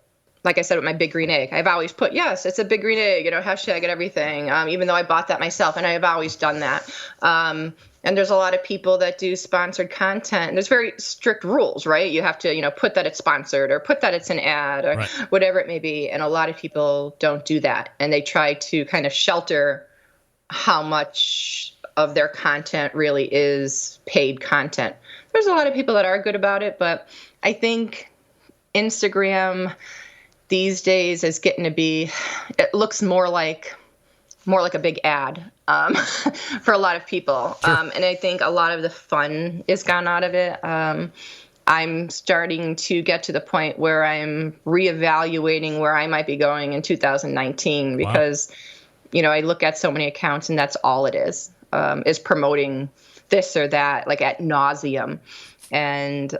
like I said, with my big green egg, I've always put, yes, it's a big green egg, hashtag and everything, even though I bought that myself, and I have always done that. And there's a lot of people that do sponsored content. And there's very strict rules, right? You have to, put that it's sponsored or put that it's an ad or whatever it may be. And a lot of people don't do that. And they try to kind of shelter how much of their content really is paid content. There's a lot of people that are good about it, but I think Instagram these days is getting to be, it looks more like a big ad for a lot of people. Sure. And I think a lot of the fun is gone out of it. I'm starting to get to the point where I'm reevaluating where I might be going in 2019 because, I look at so many accounts and that's all it is promoting this or that, like ad nauseum. And,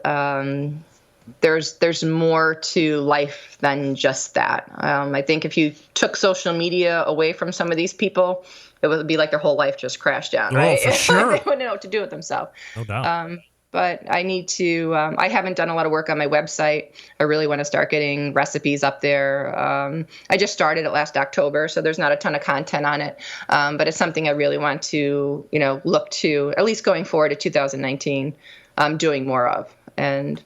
there's more to life than just that. I think if you took social media away from some of these people, it would be like their whole life just crashed down, right? For sure. They wouldn't know what to do with themselves. No doubt. But I need to, I haven't done a lot of work on my website. I really want to start getting recipes up there. I just started it last October, so there's not a ton of content on it. But it's something I really want to, look to, at least going forward to 2019, doing more of. And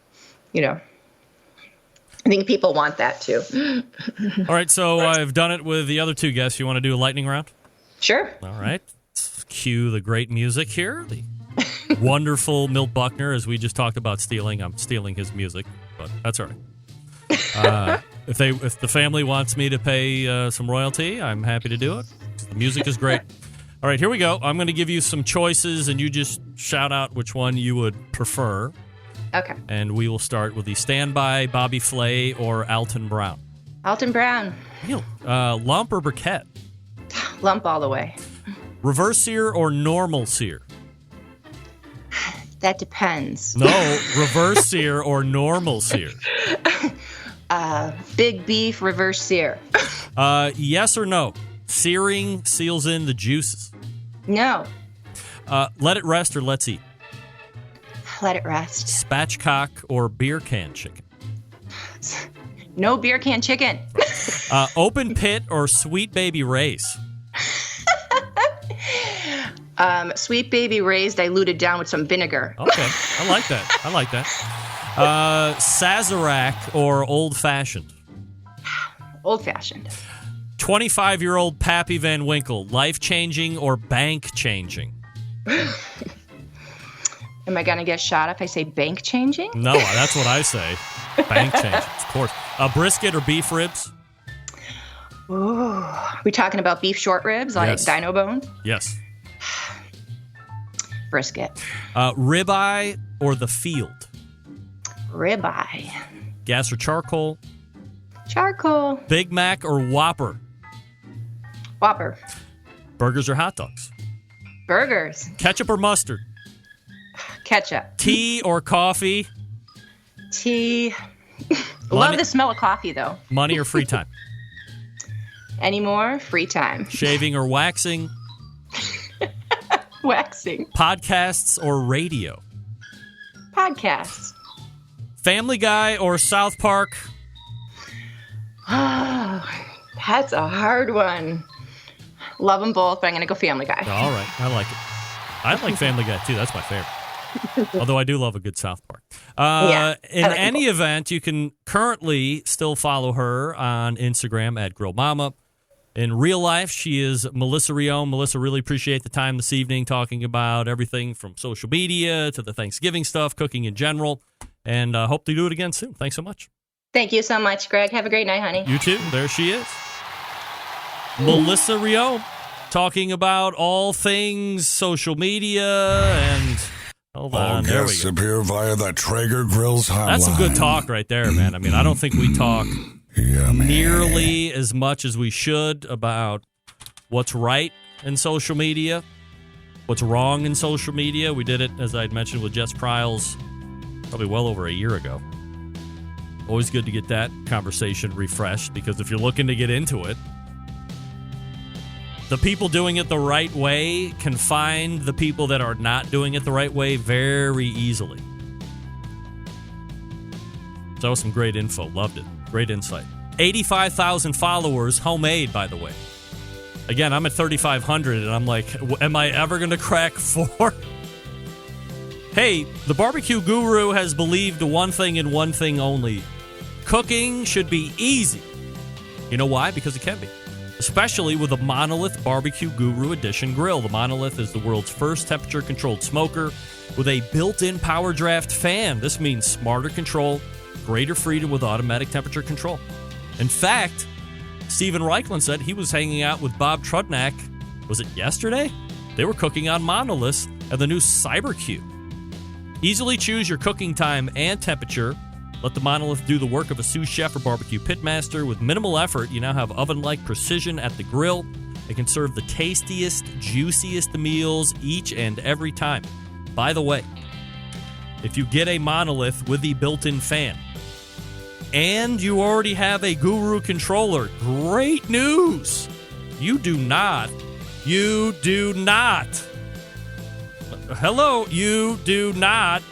I think people want that too. All right, so I've done it with the other two guests. You want to do a lightning round? Sure. All right. Let's cue the great music here. The wonderful Milt Buckner, as we just talked about stealing. I'm stealing his music, but that's all right. If the family wants me to pay some royalty, I'm happy to do it. The music is great. All right, here we go. I'm going to give you some choices, and you just shout out which one you would prefer. Okay. And we will start with the Standby, Bobby Flay, or Alton Brown. Alton Brown. Lump or briquette? Lump all the way. Reverse sear or normal sear? That depends. No, reverse sear or normal sear? Big beef, reverse sear. Yes or no? Searing seals in the juices. No. Let it rest or let's eat? Let it rest. Spatchcock or beer can chicken? No beer can chicken. Open pit or Sweet Baby Ray's? Sweet Baby Ray's diluted down with some vinegar. Okay, I like that. Sazerac or Old Fashioned? Old Fashioned. 25-year-old Pappy Van Winkle, life-changing or bank-changing? Am I going to get shot if I say bank changing? No, that's what I say. Bank changing, of course. Brisket or beef ribs? Ooh. We talking about beef short ribs, like dino bones? Yes. Brisket. Ribeye or the field? Ribeye. Gas or charcoal? Charcoal. Big Mac or Whopper? Whopper. Burgers or hot dogs? Burgers. Ketchup or mustard? Ketchup. Tea or coffee? Tea. Love the smell of coffee, though. Money or free time? Any more? Free time. Shaving or waxing? Waxing. Podcasts or radio? Podcasts. Family Guy or South Park? That's a hard one. Love them both, but I'm going to go Family Guy. All right. I like it. I like Family Guy, too. That's my favorite. Although I do love a good South Park. In any event, you can currently still follow her on Instagram at GrillMomma. In real life, she is Melissa Reome. Melissa, really appreciate the time this evening talking about everything from social media to the Thanksgiving stuff, cooking in general, and hope to do it again soon. Thanks so much. Thank you so much, Greg. Have a great night, honey. You too. There she is. Melissa Reome talking about all things social media and... Hold on, all there we guests go. appear via the Traeger Grills hotline. That's some good talk right there, man. I mean, I don't think we talk nearly as much as we should about what's right in social media, what's wrong in social media. We did it, as I had mentioned, with Jess Pryles probably well over a year ago. Always good to get that conversation refreshed, because if you're looking to get into it, the people doing it the right way can find the people that are not doing it the right way very easily. So that was some great info. Loved it. Great insight. 85,000 followers, homemade, by the way. Again, I'm at 3,500, and I'm like, am I ever going to crack 4? Hey, the barbecue guru has believed one thing and one thing only. Cooking should be easy. You know why? Because it can be. Especially with a Monolith Barbecue Guru Edition grill. The Monolith is the world's first temperature-controlled smoker with a built-in power draft fan. This means smarter control, greater freedom with automatic temperature control. In fact, Steven Reichlin said he was hanging out with Bob Trudnak, was it yesterday? They were cooking on Monoliths and the new CyberQ. Easily choose your cooking time and temperature. Let the Monolith do the work of a sous chef or barbecue pitmaster. With minimal effort, you now have oven-like precision at the grill. It can serve the tastiest, juiciest meals each and every time. By the way, if you get a Monolith with the built-in fan, and you already have a Guru controller, great news! You do not. Hello, you do not.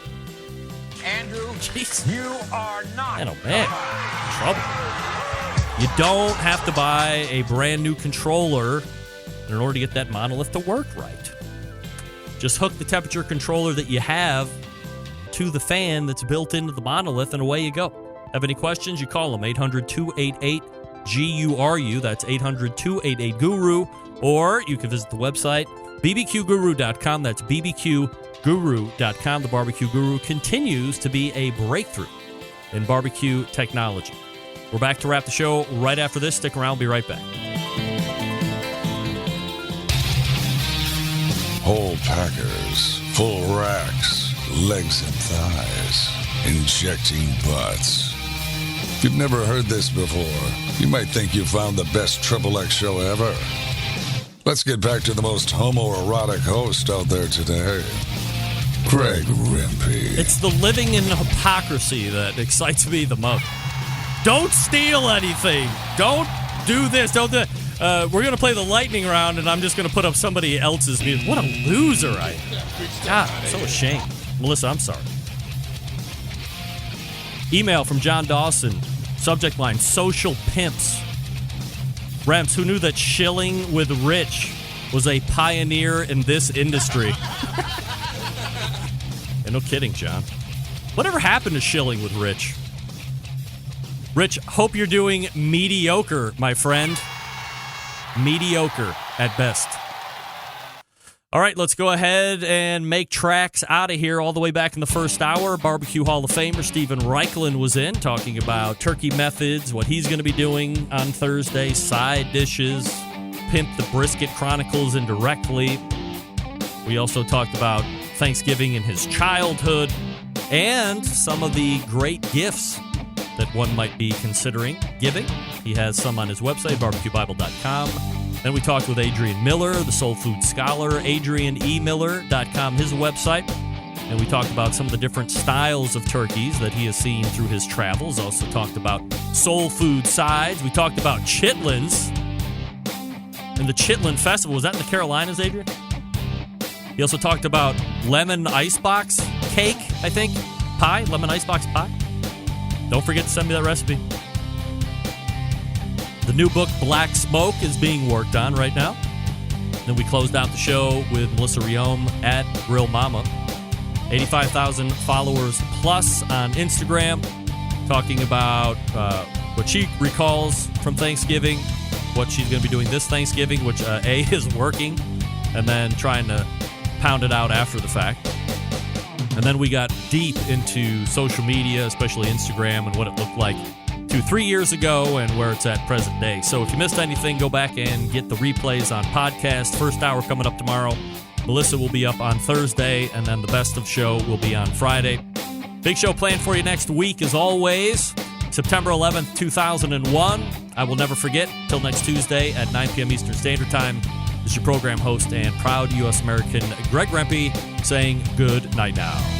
Andrew, jeez. You are not. Man, oh man, trouble. You don't have to buy a brand new controller in order to get that Monolith to work right. Just hook the temperature controller that you have to the fan that's built into the Monolith, and away you go. Have any questions? You call them 800-288-GURU. That's 800-288-GURU. Or you can visit the website, bbqguru.com. That's bbqguru.com. The Barbecue Guru continues to be a breakthrough in barbecue technology. We're back to wrap the show right after this. Stick around. We'll be right back. Whole packers, full racks, legs and thighs, injecting butts. If you've never heard this before, you might think you found the best XXX show ever. Let's get back to the most homoerotic host out there today, Greg Rempe. It's the living in hypocrisy that excites me the most. Don't steal anything. Don't do this. Don't do that. We're going to play the lightning round, and I'm just going to put up somebody else's music. What a loser I am. God, I'm so ashamed. Melissa, I'm sorry. Email from John Dawson. Subject line, social pimps. Rems, who knew that shilling with Rich was a pioneer in this industry? And no kidding, John. Whatever happened to shilling with Rich? Rich, hope you're doing mediocre, my friend. Mediocre at best. All right, let's go ahead and make tracks out of here all the way back in the first hour. Barbecue Hall of Famer Steven Reichlin was in talking about turkey methods, what he's going to be doing on Thursday, side dishes, Pimp the Brisket Chronicles indirectly. We also talked about Thanksgiving in his childhood and some of the great gifts that one might be considering giving. He has some on his website, barbecuebible.com. Then we talked with Adrian Miller, the soul food scholar, adrianemiller.com, his website. And we talked about some of the different styles of turkeys that he has seen through his travels. Also talked about soul food sides. We talked about chitlins and the Chitlin Festival. Was that in the Carolinas, Adrian? He also talked about lemon icebox cake, I think. Pie, lemon icebox pie. Don't forget to send me that recipe. new book, Black Smoke, is being worked on right now. Then we closed out the show with Melissa Reome at GrillMomma. 85,000 followers plus on Instagram, talking about what she recalls from Thanksgiving, what she's going to be doing this Thanksgiving, which is working, and then trying to pound it out after the fact. And then we got deep into social media, especially Instagram, and what it looked like 2-3 years ago and where it's at present day. So if you missed anything, go back and get the replays on podcast. First hour coming up tomorrow. Melissa will be up on Thursday, and then the best of show will be on Friday. Big show planned for you next week, as always. September 11th, 2001. I will never forget. Till next Tuesday at 9 p.m. Eastern Standard Time. This is your program host and proud U.S. American Greg Rempe saying good night now.